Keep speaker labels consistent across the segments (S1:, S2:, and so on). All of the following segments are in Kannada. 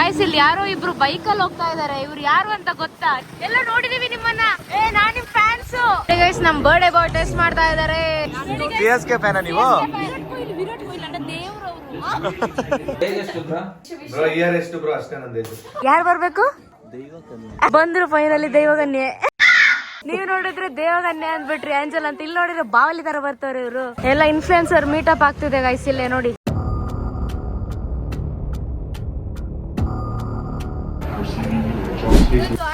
S1: ಗಾಯ್ಸ್ ಇಲ್ಲಿ ಯಾರೋ ಇಬ್ರು ಬೈಕಲ್ಲಿ ಹೋಗ್ತಾ ಇದಾರೆ. ಇವ್ರು ಯಾರು ಅಂತ ಗೊತ್ತಾ? ಎಲ್ಲ ನೋಡಿದೀವಿ ನಿಮ್ಮನ್ನ. ನಾನ್ ನಿಮ್ ಫ್ಯಾನ್ಸ್. ಗೈಸ್ ನಮ್ ಬರ್ಡೇ ಬಾಯ್ ಟೆಸ್ಟ್ ಮಾಡ್ತಾ ಇದಾರೆ.
S2: ಸಿಎಸ್ಕೆ ಫ್ಯಾನ್ ನೀವು?
S1: ವಿರಾಟ್ ಕೊಹ್ಲಿ ಅಣ್ಣ ದೇವ್ರು ಅವರು. ಯಾರು ಬರ್ಬೇಕು? ಬಂದ್ರು ಫೈನಲಿ ದೈವಗನ್ಯೆ. ನೀವ್ ನೋಡಿದ್ರೆ ದೇವಗನ್ಯೆ ಅಂದ್ಬಿಟ್ರಿ ಆಂಜಲ್ ಅಂತ. ಇಲ್ಲಿ ನೋಡಿದ್ರೆ ಬಾವಲಿ ತರ ಬರ್ತಾವ್ರೆ ಇವರು. ಎಲ್ಲ ಇನ್ಫ್ಲುಯೆನ್ಸರ್ ಮೀಟಪ್ ಆಗ್ತಿದೆ ಗೈಸ್ ಇಲ್ಲೇ ನೋಡಿ.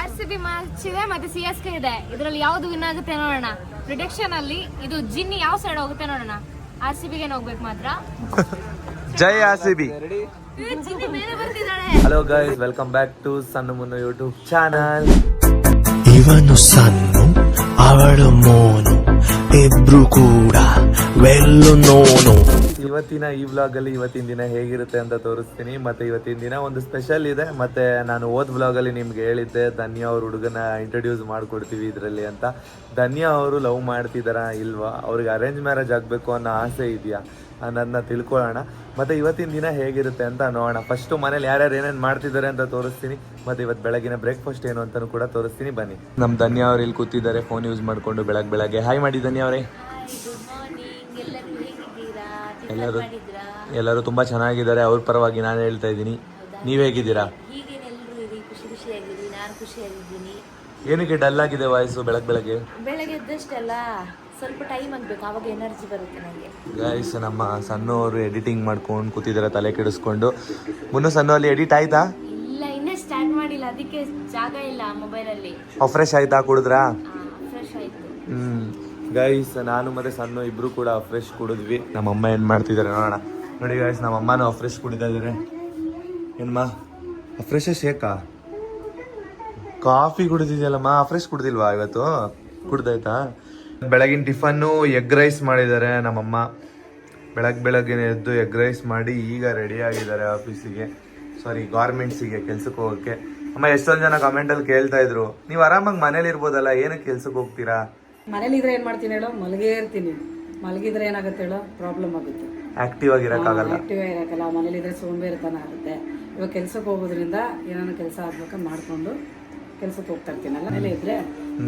S1: RCB ಮ್ಯಾಚ್ ಇದೆ ಮತ್ತೆ CSK ಇದೆ. ಇದರಲ್ಲಿ ಯಾವ್ದು ವಿನ್ ಆಗುತ್ತೆ ನೋಡೋಣ. ಪ್ರಿಡಿಕ್ಷನ್ ಅಲ್ಲಿ ಇದು ಜಿನ್ನಿ ಯಾವ ಸೈಡ್ ಹೋಗುತ್ತೆ ನೋಡೋಣ. RCB ಗೆ ಹೋಗ್ಬೇಕು ಮಾತ್ರ.
S2: ಜೈ RCB.
S1: ಜಿನ್ನಿ ಮೇಲೆ ಬರ್ತಿದ್ದಾಳೆ.
S2: Hello guys, welcome back to Sanna Munnu YouTube channel.
S3: ಇವನು ಸಣ್ಣ, ಅವಳು ಮೋನು, ಇಬ್ರು ಕೂಡ ವೆಲ್ಲು ನೋನು.
S2: ಇವತ್ತಿನ ಈ ವ್ಲಾಗ್ ಅಲ್ಲಿ ಇವತ್ತಿನ ದಿನ ಹೇಗಿರುತ್ತೆ ಅಂತ ತೋರಿಸ್ತೀನಿ. ಮತ್ತೆ ಇವತ್ತಿನ ದಿನ ಒಂದು ಸ್ಪೆಷಲ್ ಇದೆ. ಮತ್ತೆ ನಾನು ಹೋದ್ ವ್ಲಾಗ್ ಅಲ್ಲಿ ನಿಮ್ಗೆ ಹೇಳಿದ್ದೆ ಧನ್ಯ ಅವ್ರ ಹುಡುಗನ ಇಂಟ್ರೊಡ್ಯೂಸ್ ಮಾಡ್ಕೊಡ್ತೀವಿ ಇದರಲ್ಲಿ ಅಂತ. ಧನ್ಯ ಅವರು ಲವ್ ಮಾಡ್ತಿದಾರಾ ಇಲ್ವಾ, ಅವ್ರಿಗೆ ಅರೇಂಜ್ ಮ್ಯಾರೇಜ್ ಆಗಬೇಕು ಅನ್ನೋ ಆಸೆ ಇದೆಯಾ ಅನ್ನೋದನ್ನ ತಿಳ್ಕೊಳ್ಳೋಣ. ಮತ್ತೆ ಇವತ್ತಿನ ದಿನ ಹೇಗಿರುತ್ತೆ ಅಂತ ನೋಡೋಣ. ಫಸ್ಟು ಮನೇಲಿ ಯಾರ್ಯಾರು ಏನೇನು ಮಾಡ್ತಿದ್ದಾರೆ ಅಂತ ತೋರಿಸ್ತೀನಿ. ಮತ್ತೆ ಇವತ್ತು ಬೆಳಗಿನ ಬ್ರೇಕ್ಫಾಸ್ಟ್ ಏನು ಅಂತಾನು ಕೂಡ ತೋರಿಸ್ತೀನಿ. ಬನ್ನಿ. ನಮ್ಮ ಧನ್ಯ ಅವ್ರು ಇಲ್ಲಿ ಕೂತಿದ್ದಾರೆ ಫೋನ್ ಯೂಸ್ ಮಾಡ್ಕೊಂಡು ಬೆಳಗ್ಗೆ. ಹಾಯ್ ಮಾಡಿ ಧನ್ಯ ಅವರೇ. ಎಲ್ಲರೂ ತುಂಬಾ ಚೆನ್ನಾಗಿದ್ದಾರೆ. ಅವ್ರ ಪರವಾಗಿ ನಾನು ಹೇಳ್ತಾ ಇದ್ದೀನಿ. ನೀವ್ ಹೇಗಿದ್ದೀರಾ? ಏನಕ್ಕೆ ಡಲ್ ಆಗಿದೆ ವಾಯ್ಸು ಬೆಳಗ್ಗೆ
S1: ಎದ್ದಷ್ಟೆಲ್ಲ ಸ್ವಲ್ಪ ಟೈಮ್ ಆಗ್ಬೇಕು, ಅವಾಗ ಎನರ್ಜಿ ಬರುತ್ತೆ ನನಗೆ.
S2: ಗೈಸ್ ನಮ್ಮ ಸಣ್ಣವರು ಎಡಿಟಿಂಗ್ ಮಾಡ್ಕೊಂಡು ಕೂತಿದ್ದಾರೆ ತಲೆ ಕೆಡಿಸ್ಕೊಂಡು. ಮುನ್ನು ಸಣ್ಣ ಅಲ್ಲಿ ಎಡಿಟ್ ಆಯ್ತಾ?
S1: ಇಲ್ಲ, ಇನ್ನೇ ಸ್ಟಾರ್ಟ್ ಮಾಡಿಲ್ಲ, ಅದಕ್ಕೆ ಜಾಗ ಇಲ್ಲ ಮೊಬೈಲ್ ಅಲ್ಲಿ.
S2: ಫ್ರೆಶ್ ಆಯ್ತಾ? ಕುಡಿದ್ರಾ?
S1: ಫ್ರೆಶ್ ಆಯ್ತು.
S2: ಗೈಸ್ ನಾನು ಮತ್ತೆ ಸಣ್ಣ ಇಬ್ರು ಕೂಡ ಫ್ರೆಶ್ ಕುಡಿದ್ವಿ. ನಮ್ಮಮ್ಮ ಏನ್ ಮಾಡ್ತಿದ್ದಾರೆ ನೋಡೋಣ. ನೋಡಿ ಗೈಸ್, ನಮ್ಮ ಅಮ್ಮನೂ ಫ್ರೆಶ್ ಕುಡಿತಾ ಇದಾರೆ. ಏನ್ಮಾ ಫ್ರೆಶ್ ಶೇಕಾ? ಕಾಫಿ ಕುಡಿದಿದ್ಯಲ್ಲಮ್ಮ, ಫ್ರೆಶ್ ಕುಡ್ದಿಲ್ವಾ ಇವತ್ತು? ಕುಡ್ದಾಯ್ತಾ? ಬೆಳಗಿನ ಟಿಫನ್ನು ಎಗ್ ರೈಸ್ ಮಾಡಿದ್ದಾರೆ ನಮ್ಮಮ್ಮ. ಬೆಳಗ್ಗೆ ಎದ್ದು ಎಗ್ ರೈಸ್ ಮಾಡಿ ಈಗ ರೆಡಿ ಆಗಿದ್ದಾರೆ ಆಫೀಸಿಗೆ, ಗಾರ್ಮೆಂಟ್ಸಿಗೆ ಕೆಲ್ಸಕ್ಕೆ ಹೋಗೋಕ್ಕೆ. ಅಮ್ಮ ಎಷ್ಟೊಂದು ಜನ ಕಮೆಂಟಲ್ಲಿ ಕೇಳ್ತಾ ಇದ್ರು, ನೀವು ಆರಾಮಾಗಿ ಮನೇಲಿ ಇರ್ಬೋದಲ್ಲ, ಏನಕ್ಕೆ ಕೆಲ್ಸಕ್ಕೆ ಹೋಗ್ತೀರಾ?
S4: ಮನೇಲಿ ಇದ್ರೆ ಏನ್ ಮಾಡ್ತೀನಿ ಹೇಳೋ, ಮಲಗೇ ಇರ್ತೀನಿ. ಮಲಗಿದ್ರೆ ಏನಾಗುತ್ತೆ ಹೇಳೋ, ಪ್ರಾಬ್ಲಮ್ ಆಗುತ್ತೆ.
S2: ಆಕ್ಟಿವ್ ಆಗಿರಕ್ಕಾಗಲ್ಲ.
S4: ಆಕ್ಟಿವ್ ಆಗಿರಕ್ಕಲ್ಲ, ಮನೇಲಿ ಇದ್ರೆ ಸೋಂಬೇರಿತನ ಆಗುತ್ತೆ. ಇವಾಗ ಕೆಲ್ಸಕ್ಕೆ ಹೋಗೋದ್ರಿಂದ ಏನಾನ ಕೆಲಸ ಆಗ್ಬೇಕ ಮಾಡ್ಕೊಂಡು ಕೆಲ್ಸಕ್ಕೆ ಹೋಗ್ತಾ ಇರ್ತೀನಲ್ಲ, ಮನೇಲಿ ಇದ್ರೆ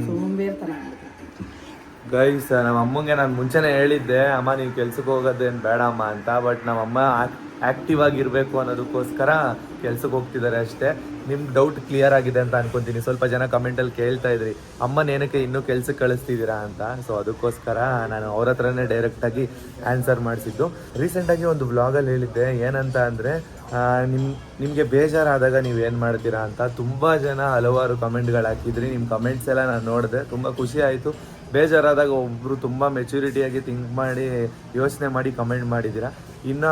S4: ಸೋಂಬೇರಿತನ ಆಗುತ್ತೆ.
S2: ಗೈಸ್ ನಮ್ಮ ಅಮ್ಮಂಗೆ ನಾನು ಮುಂಚೆನೇ ಹೇಳಿದ್ದೆ, ಅಮ್ಮ ನೀವು ಕೆಲ್ಸಕ್ಕೆ ಹೋಗೋದೇನು ಬೇಡ ಅಮ್ಮ ಅಂತ. ಬಟ್ ನಮ್ಮಮ್ಮ ಆಕ್ಟಿವ್ ಆಗಿರ್ಬೇಕು ಅನ್ನೋದಕ್ಕೋಸ್ಕರ ಕೆಲ್ಸಕ್ಕೆ ಹೋಗ್ತಿದ್ದಾರೆ ಅಷ್ಟೇ. ನಿಮ್ಗೆ ಡೌಟ್ ಕ್ಲಿಯರ್ ಆಗಿದೆ ಅಂತ ಅನ್ಕೊಂತೀನಿ. ಸ್ವಲ್ಪ ಜನ ಕಮೆಂಟಲ್ಲಿ ಕೇಳ್ತಾ ಇದ್ರಿ ಅಮ್ಮನ ಏನಕ್ಕೆ ಇನ್ನೂ ಕೆಲ್ಸಕ್ಕೆ ಕಳಿಸ್ತಿದ್ದೀರಾ ಅಂತ. ಸೊ ಅದಕ್ಕೋಸ್ಕರ ನಾನು ಅವ್ರ ಹತ್ರನೇ ಡೈರೆಕ್ಟಾಗಿ ಆನ್ಸರ್ ಮಾಡಿಸಿದ್ದು. ರೀಸೆಂಟಾಗಿ ಒಂದು ವ್ಲಾಗಲ್ಲಿ ಹೇಳಿದ್ದೆ ಏನಂತ ಅಂದರೆ, ನಿಮಗೆ ಬೇಜಾರಾದಾಗ ನೀವು ಏನು ಮಾಡ್ತೀರಾ ಅಂತ. ತುಂಬ ಜನ ಹಲವಾರು ಕಮೆಂಟ್ಗಳು ಹಾಕಿದ್ರಿ. ನಿಮ್ಮ ಕಮೆಂಟ್ಸ್ ಎಲ್ಲ ನಾನು ನೋಡಿದೆ, ತುಂಬ ಖುಷಿ ಆಯಿತು. ಬೇಜಾರಾದಾಗ ಒಬ್ಬರು ತುಂಬ ಮೆಚುರಿಟಿಯಾಗಿ ಥಿಂಕ್ ಮಾಡಿ ಯೋಚನೆ ಮಾಡಿ ಕಮೆಂಟ್ ಮಾಡಿದ್ದೀರಾ. ಇನ್ನೂ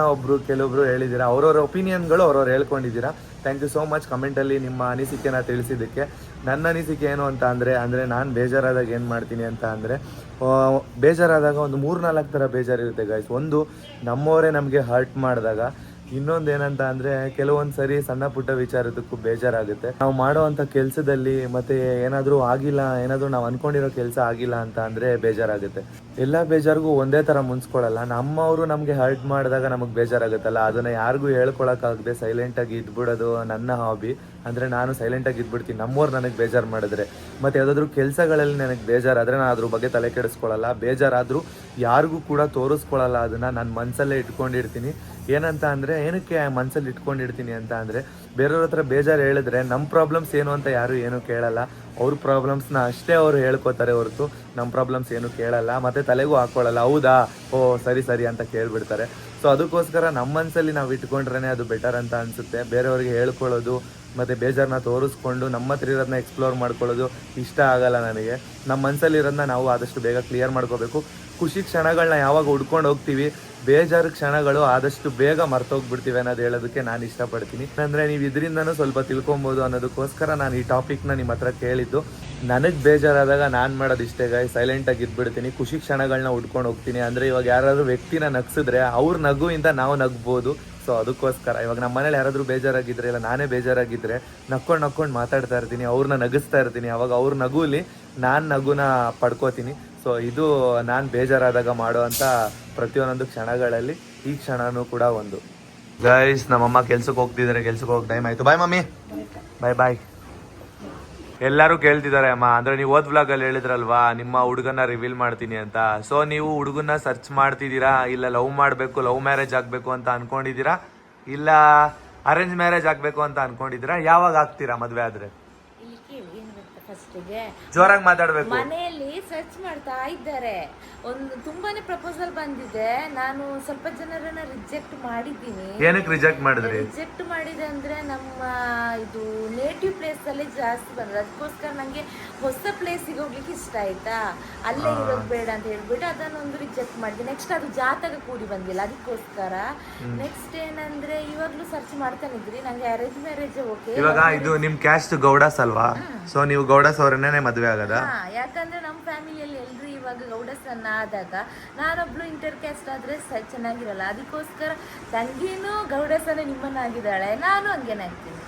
S2: ಕೆಲವೊಬ್ರು ಹೇಳಿದ್ದೀರಾ, ಅವ್ರವ್ರ ಒಪಿನಿಯನ್ಗಳು ಅವ್ರವ್ರು ಹೇಳ್ಕೊಂಡಿದ್ದೀರಾ. ಥ್ಯಾಂಕ್ ಯು ಸೋ ಮಚ್ ಕಮೆಂಟಲ್ಲಿ ನಿಮ್ಮ ಅನಿಸಿಕೆನ ತಿಳಿಸಿದ್ದಕ್ಕೆ. ನನ್ನ ಅನಿಸಿಕೆ ಏನು ಅಂತ ಅಂದರೆ ನಾನು ಬೇಜಾರಾದಾಗ ಏನು ಮಾಡ್ತೀನಿ ಅಂತ ಅಂದರೆ, ಬೇಜಾರಾದಾಗ ಒಂದು 3-4 ಥರ ಬೇಜಾರಿರುತ್ತೆ ಗೈಸ್. ಒಂದು, ನಮ್ಮವರೇ ನಮಗೆ ಹರ್ಟ್ ಮಾಡಿದಾಗ. ಇನ್ನೊಂದು ಏನಂತ ಅಂದರೆ, ಕೆಲವೊಂದು ಸರಿ ಸಣ್ಣ ಪುಟ್ಟ ವಿಚಾರದಕ್ಕೂ ಬೇಜಾರಾಗುತ್ತೆ. ನಾವು ಮಾಡೋವಂಥ ಕೆಲಸದಲ್ಲಿ ಮತ್ತೆ ಏನಾದರೂ ಆಗಿಲ್ಲ, ಏನಾದರೂ ನಾವು ಅಂದ್ಕೊಂಡಿರೋ ಕೆಲಸ ಆಗಿಲ್ಲ ಅಂತ ಅಂದರೆ ಬೇಜಾರಾಗುತ್ತೆ. ಎಲ್ಲ ಬೇಜಾರಿಗೂ ಒಂದೇ ಥರ ಮುನ್ಸ್ಕೊಳ್ಳಲ್ಲ. ನಮ್ಮವರು ನಮಗೆ ಹರ್ಟ್ ಮಾಡಿದಾಗ ನಮಗೆ ಬೇಜಾರಾಗುತ್ತಲ್ಲ, ಅದನ್ನು ಯಾರಿಗೂ ಹೇಳ್ಕೊಳಕ್ಕಾಗದೆ ಸೈಲೆಂಟಾಗಿ ಇದ್ಬಿಡೋದು ನನ್ನ ಹಾಬಿ. ಅಂದರೆ ನಾನು ಸೈಲೆಂಟಾಗಿ ಇದ್ಬಿಡ್ತೀನಿ ನಮ್ಮವ್ರು ನನಗೆ ಬೇಜಾರು ಮಾಡಿದ್ರೆ. ಮತ್ತು ಯಾವುದಾದ್ರೂ ಕೆಲಸಗಳಲ್ಲಿ ನನಗೆ ಬೇಜಾರಾದರೆ ನಾನು ಅದ್ರ ಬಗ್ಗೆ ತಲೆ ಕೆಡಿಸ್ಕೊಳ್ಳಲ್ಲ. ಬೇಜಾರಾದರೂ ಯಾರಿಗೂ ಕೂಡ ತೋರಿಸ್ಕೊಳ್ಳಲ್ಲ, ಅದನ್ನು ನಾನು ಮನಸ್ಸಲ್ಲೇ ಇಟ್ಕೊಂಡಿರ್ತೀನಿ. ಏನಂತ ಅಂದರೆ, ಏನಕ್ಕೆ ಮನಸ್ಸಲ್ಲಿ ಇಟ್ಕೊಂಡಿರ್ತೀನಿ ಅಂತ ಅಂದರೆ, ಬೇರೆಯವ್ರ ಹತ್ರ ಬೇಜಾರು ಹೇಳಿದ್ರೆ ನಮ್ಮ ಪ್ರಾಬ್ಲಮ್ಸ್ ಏನು ಅಂತ ಯಾರು ಏನೂ ಕೇಳಲ್ಲ. ಅವ್ರ ಪ್ರಾಬ್ಲಮ್ಸ್ನ ಅಷ್ಟೇ ಅವ್ರು ಹೇಳ್ಕೊತಾರೆ ಹೊರತು ನಮ್ಮ ಪ್ರಾಬ್ಲಮ್ಸ್ ಏನು ಕೇಳಲ್ಲ. ಮತ್ತು ತಲೆಗೂ ಹಾಕ್ಕೊಳ್ಳಲ್ಲ. ಹೌದಾ, ಓ ಸರಿ ಅಂತ ಕೇಳಿಬಿಡ್ತಾರೆ. ಸೊ ಅದಕ್ಕೋಸ್ಕರ ನಮ್ಮ ಮನಸ್ಸಲ್ಲಿ ನಾವು ಇಟ್ಕೊಂಡ್ರೇ ಅದು ಬೆಟರ್ ಅಂತ ಅನಿಸುತ್ತೆ. ಬೇರೆಯವ್ರಿಗೆ ಹೇಳ್ಕೊಳ್ಳೋದು ಮತ್ತು ಬೇಜಾರನ್ನ ತೋರಿಸ್ಕೊಂಡು ನಮ್ಮ ಹತ್ರ ಇರೋದನ್ನ ಎಕ್ಸ್ಪ್ಲೋರ್ ಮಾಡ್ಕೊಳ್ಳೋದು ಇಷ್ಟ ಆಗಲ್ಲ ನನಗೆ. ನಮ್ಮ ಮನಸ್ಸಲ್ಲಿರೋದನ್ನ ನಾವು ಆದಷ್ಟು ಬೇಗ ಕ್ಲಿಯರ್ ಮಾಡ್ಕೋಬೇಕು. ಖುಷಿ ಕ್ಷಣಗಳನ್ನ ಯಾವಾಗ ಹುಡ್ಕೊಂಡು ಹೋಗ್ತೀವಿ, ಬೇಜಾರು ಕ್ಷಣಗಳು ಆದಷ್ಟು ಬೇಗ ಮರ್ತೋಗ್ಬಿಡ್ತೀವಿ ಅನ್ನೋದು ಹೇಳೋದಕ್ಕೆ ನಾನು ಇಷ್ಟಪಡ್ತೀನಿ. ಅಂದರೆ ನೀವು ಇದರಿಂದನೂ ಸ್ವಲ್ಪ ತಿಳ್ಕೊಬೋದು ಅನ್ನೋದಕ್ಕೋಸ್ಕರ ನಾನು ಈ ಟಾಪಿಕ್ನ ನಿಮ್ಮ ಹತ್ರ ಕೇಳಿದ್ದು. ನನಗೆ ಬೇಜಾರಾದಾಗ ನಾನು ಮಾಡೋದು ಇಷ್ಟೇ ಸೈಲೆಂಟಾಗಿ ಇದ್ಬಿಡ್ತೀನಿ. ಖುಷಿ ಕ್ಷಣಗಳನ್ನ ಹುಡ್ಕೊಂಡು ಹೋಗ್ತೀನಿ. ಅಂದರೆ ಇವಾಗ ಯಾರಾದರೂ ವ್ಯಕ್ತಿನ ನಗಿಸಿದ್ರೆ ಅವ್ರ ನಗುವಿಂದ ನಾವು ನಗ್ಬೋದು. ಸೊ ಅದಕ್ಕೋಸ್ಕರ ಇವಾಗ ನಮ್ಮ ಮನೇಲಿ ಯಾರಾದರೂ ಬೇಜಾರಾಗಿದ್ದರೆ, ಇಲ್ಲ ನಾನೇ ಬೇಜಾರಾಗಿದ್ದರೆ ನಕ್ಕೊಂಡು ಮಾತಾಡ್ತಾ ಇರ್ತೀನಿ, ಅವ್ರನ್ನ ನಗಿಸ್ತಾ ಇರ್ತೀನಿ. ಅವಾಗ ಅವ್ರ ನಗುಲಿ ನಾನು ನಗುನ ಪಡ್ಕೋತೀನಿ. ಸೊ ಇದು ನಾನು ಬೇಜಾರಾದಾಗ ಮಾಡೋ ಅಂಥ ಪ್ರತಿಯೊಂದೊಂದು ಕ್ಷಣಗಳಲ್ಲಿ ಈ ಕ್ಷಣನೂ ಕೂಡ ಒಂದು. ಗೈಸ್ ನಮ್ಮಮ್ಮ ಕೆಲ್ಸಕ್ಕೆ ಹೋಗ್ತಿದ್ದಾರೆ, ಕೆಲ್ಸಕ್ಕೆ ಹೋಗಿ ಟೈಮ್ ಆಯ್ತು. ಬಾಯ್ ಮಮ್ಮಿ, ಬಾಯ್ ಬಾಯ್. ಎಲ್ಲರೂ ಕೇಳ್ತಿದ್ದಾರೆ ಅಮ್ಮ, ಅಂದ್ರೆ ನೀವು ಓದ್ ವ್ಲಾಗ್ ಅಲ್ಲಿ ಹೇಳಿದ್ರಲ್ವಾ ನಿಮ್ಮ ಹುಡುಗನ ರಿವೀಲ್ ಮಾಡ್ತೀನಿ ಅಂತ. ಸೊ ನೀವು ಹುಡುಗನ ಸರ್ಚ್ ಮಾಡ್ತಿದ್ದೀರಾ, ಇಲ್ಲ ಲವ್ ಮಾಡ್ಬೇಕು, ಲವ್ ಮ್ಯಾರೇಜ್ ಆಗ್ಬೇಕು ಅಂತ ಅನ್ಕೊಂಡಿದ್ದೀರಾ, ಇಲ್ಲ ಅರೇಂಜ್ ಮ್ಯಾರೇಜ್ ಆಗ್ಬೇಕು ಅಂತ ಅನ್ಕೊಂಡಿದ್ದೀರಾ? ಯಾವಾಗ ಆಗ್ತೀರಾ ಮದ್ವೆ ಆದ್ರೆ?
S1: ಫಸ್ಟಿಗೆ
S2: ಜೋರಾಗಿ ಮಾತಾಡ್ಬೇಕು.
S1: ಮನೆಯಲ್ಲಿ ಸರ್ಚ್ ಮಾಡ್ತಾ ಇದ್ದಾರೆ. ಒಂದು ತುಂಬಾನೇ ಪ್ರಪೋಸಲ್ ಬಂದಿದೆ. ನಾನು ಸ್ವಲ್ಪ ಜನರನ್ನ ರಿಜೆಕ್ಟ್ ಮಾಡಿದ್ದೀನಿ.
S2: ಏನಕ್ಕೆ ರಿಜೆಕ್ಟ್ ಮಾಡಿದ್ರಿ?
S1: ರಿಜೆಕ್ಟ್ ಮಾಡಿದೆ ಅಂದ್ರೆ ನಮ್ಮ ಇದು ನೇಟಿವ್ ಪ್ಲೇಸ್ ಅಲ್ಲಿ ಜಾಸ್ತಿ ಬಂದ್ರೆ, ಅದಕ್ಕೋಸ್ಕರ ನಂಗೆ ಹೊಸ ಪ್ಲೇಸಿಗೆ ಹೋಗ್ಲಿಕ್ಕೆ ಇಷ್ಟ ಆಯ್ತಾ, ಅಲ್ಲೇ ಇರೋದು ಬೇಡ ಅಂತ ಹೇಳ್ಬಿಟ್ಟು ಅದನ್ನೊಂದು ರಿಜೆಕ್ಟ್ ಮಾಡಿದೆ. ನೆಕ್ಸ್ಟ್ ಅದು ಜಾತಕ ಕೂಡಿ ಬಂದಿಲ್ಲ, ಅದಕ್ಕೋಸ್ಕರ. ನೆಕ್ಸ್ಟ್ ಏನಂದ್ರೆ ಇವಾಗ್ಲೂ ಸರ್ಚ್ ಮಾಡ್ತಾನೆ ಇದ್ರಿ, ನಂಗೆ ಅರೇಂಜ್ ಮ್ಯಾರೇಜ್ ಓಕೆ.
S2: ಇವಾಗ ಇದು ನಿಮ್ ಕ್ಯಾಸ್ಟ್ ಗೌಡಸ್ ಅಲ್ವಾ? ಸೊ ನೀವು ಗೌಡಸ್ ಅವ್ರನ್ನೇ ಮದ್ವೆ ಆಗದ?
S1: ಯಾಕಂದ್ರೆ ನಮ್ಮ ಫ್ಯಾಮಿಲಿಯಲ್ಲಿ ಎಲ್ರು ಇವಾಗ ಗೌಡಸ್ ಅನ್ನ ಆದಾಗ ನಾನೊಬ್ಳು ಇಂಟರ್ ಕ್ಯಾಸ್ಟ್ ಆದ್ರೆ ಚೆನ್ನಾಗಿರಲ್ಲ. ಅದಕ್ಕೋಸ್ಕರ ತಂಗಿನೂ ಗೌಡಸ್ ಅನ್ನ ನಿಮ್ಮನ್ನಾಗಿದ್ದಾಳೆ, ನಾನು ಹಂಗೇನೆ ಆಗ್ತೀನಿ.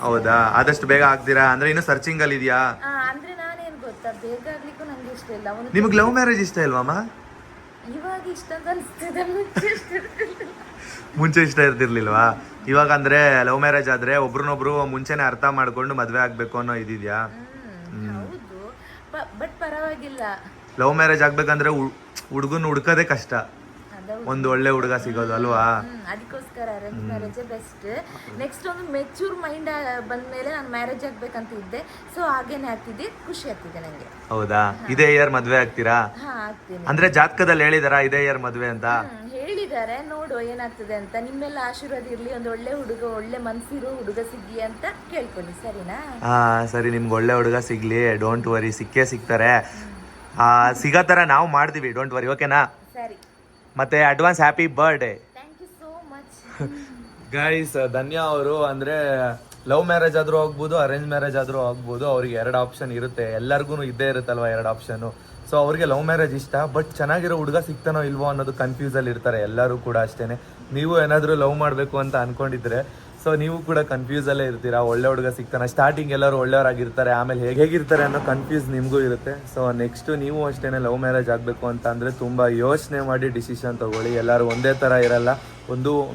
S2: ಹೌದಾ? ಆದಷ್ಟು ಬೇಗ ಆಗ್ತೀರಾ ಅಂದ್ರೆ ಇನ್ನು ಸರ್ಚಿಂಗ್ ಅಲ್ಲಿ ಇದೆಯಾ?
S1: ಅಂದ್ರೆ ನಾನೇನ್ ಗೊತ್ತಾ, ಬೇಗ ಆಗ್ಲಿಕ್ಕೂ ನಂಗೆ ಇಷ್ಟ ಇಲ್ಲ.
S2: ನಿಮ್ಗೆ ಲವ್ ಮ್ಯಾರೇಜ್ ಇಷ್ಟ ಇಲ್ವಮ್ಮ?
S1: ಇವಾಗ ಇಷ್ಟ ಅಂತ ಅನ್ಸ್ತದೆ,
S2: ಮುಂಚೆ ಇಷ್ಟ ಇರ್ತಿರ್ಲಿಲ್ವಾ? ಇವಾಗ ಅಂದ್ರೆ ಲವ್ ಮ್ಯಾರೇಜ್ ಆದ್ರೆ ಒಬ್ರನ್ನೊಬ್ರು ಮುಂಚೆನೆ ಅರ್ಥ ಮಾಡ್ಕೊಂಡು ಮದ್ವೆ ಆಗ್ಬೇಕು ಅನ್ನೋ ಇದಿದ್ಯಾ?
S1: ಹೌದು, ಬಟ್ ಪರವಾಗಿಲ್ಲ.
S2: ಲವ್ ಮ್ಯಾರೇಜ್ ಆಗ್ಬೇಕಂದ್ರೆ ಹುಡುಗನ್ ಹುಡ್ಕೋದೇ ಕಷ್ಟ, ಒಂದು ಒಳ್ಳೆ ಹುಡುಗ ಸಿಗೋದು ಅಲ್ವಾ?
S1: ಅದಕ್ಕೋಸ್ಕರ ಅರೇಂಜ್ ಮ್ಯಾರೇಜ್ ಬೆಸ್ಟ್. ನೆಕ್ಸ್ಟ್ ಒಂದು ಮೆಚೂರ್ ಮೈಂಡ್ ಬಂದ್ಮೇಲೆ ನಾನು ಮ್ಯಾರೇಜ್ ಆಗ್ಬೇಕಂತ ಇದ್ದೆ. ಸೊ ಹಾಗೇನೆ ಆಗ್ತಿದ್ದೆ, ಖುಷಿ ಆಗ್ತಿದೆ ನಂಗೆ.
S2: ಹೌದಾ? ಇದೇ ಇಯರ್ ಮದ್ವೆ ಆಗ್ತೀರಾ?
S1: ಆಗ್ತೀನಿ.
S2: ಅಂದ್ರೆ ಜಾತಕದಲ್ಲಿ ಹೇಳಿದಾರಾ ಇದೇ ಇಯರ್ ಮದ್ವೆ ಅಂತ?
S1: ಹೇಳಿದ್ದಾರೆ, ನೋಡು ಏನಾಗ್ತದೆ ಅಂತ. ನಿಮ್ಮೆಲ್ಲ ಆಶೀರ್ವಾದ ಇರ್ಲಿ, ಒಂದು ಒಳ್ಳೆ ಹುಡುಗ, ಒಳ್ಳೆ ಮನ್ಸಿರೋ ಹುಡುಗ ಸಿಗ್ಲಿ ಅಂತ ಕೇಳ್ಕೊಳ್ಳಿ, ಸರಿನಾ?
S2: ಹಾ ಸರಿ, ನಿಮ್ಗೆ ಒಳ್ಳೆ ಹುಡುಗ ಸಿಗ್ಲಿ, ಡೋಂಟ್ ವರಿ, ಸಿಕ್ಕೇ ಸಿಗ್ತಾರೆ. ಸಿಗೋ ತರ ನಾವು ಮಾಡ್ತೀವಿ, ಡೋಂಟ್ ವರಿ, ಓಕೆನಾ?
S1: ಸರಿ.
S2: ಮತ್ತೆ advance happy birthday.
S1: Thank you so much.
S2: Guys, Dhanya ಅವರು ಅಂದ್ರೆ ಲವ್ ಮ್ಯಾರೇಜ್ ಆದ್ರೂ ಆಗ್ಬೋದು, ಅರೇಂಜ್ ಮ್ಯಾರೇಜ್ ಆದ್ರೂ ಆಗ್ಬೋದು, ಅವ್ರಿಗೆ 2 ಆಪ್ಷನ್ ಇರುತ್ತೆ. ಎಲ್ಲರಿಗೂ ಇದ್ದೇ ಇರುತ್ತಲ್ವಾ 2 ಆಪ್ಷನ್. ಸೊ ಅವ್ರಿಗೆ ಲವ್ ಮ್ಯಾರೇಜ್ ಇಷ್ಟ, ಬಟ್ ಚೆನ್ನಾಗಿರೋ ಹುಡುಗ ಸಿಗ್ತಾನೋ ಇಲ್ವೋ ಅನ್ನೋದು ಕನ್ಫ್ಯೂಸ್ ಅಲ್ಲಿ ಇರ್ತಾರೆ ಎಲ್ಲರೂ ಕೂಡ ಅಷ್ಟೇನೆ. ನೀವು ಏನಾದರೂ ಲವ್ ಮಾಡಬೇಕು ಅಂತ ಅನ್ಕೊಂಡಿದ್ರೆ ಸೊ ನೀವು ಕೂಡ ಕನ್ಫ್ಯೂಸ್ ಅಲ್ಲೇ ಇರ್ತೀರಾ, ಒಳ್ಳೆ ಹುಡುಗ ಸಿಗ್ತಾನೆ. ಸ್ಟಾರ್ಟಿಂಗ್ ಎಲ್ಲರೂ ಒಳ್ಳೆಯವರಾಗಿರ್ತಾರೆ, ಆಮೇಲೆ ಹೇಗಿರ್ತಾರೆ ಅನ್ನೋ ಕನ್ಫ್ಯೂಸ್ ನಿಮಗೂ ಇರುತ್ತೆ. ಸೊ ನೆಕ್ಸ್ಟ್ ನೀವು ಅಷ್ಟೇನೆ ಲವ್ ಮ್ಯಾರೇಜ್ ಆಗಬೇಕು ಅಂತ ಅಂದರೆ ತುಂಬ ಯೋಚನೆ ಮಾಡಿ ಡಿಸಿಷನ್ ತೊಗೊಳ್ಳಿ. ಎಲ್ಲರೂ ಒಂದೇ ಥರ ಇರಲ್ಲ.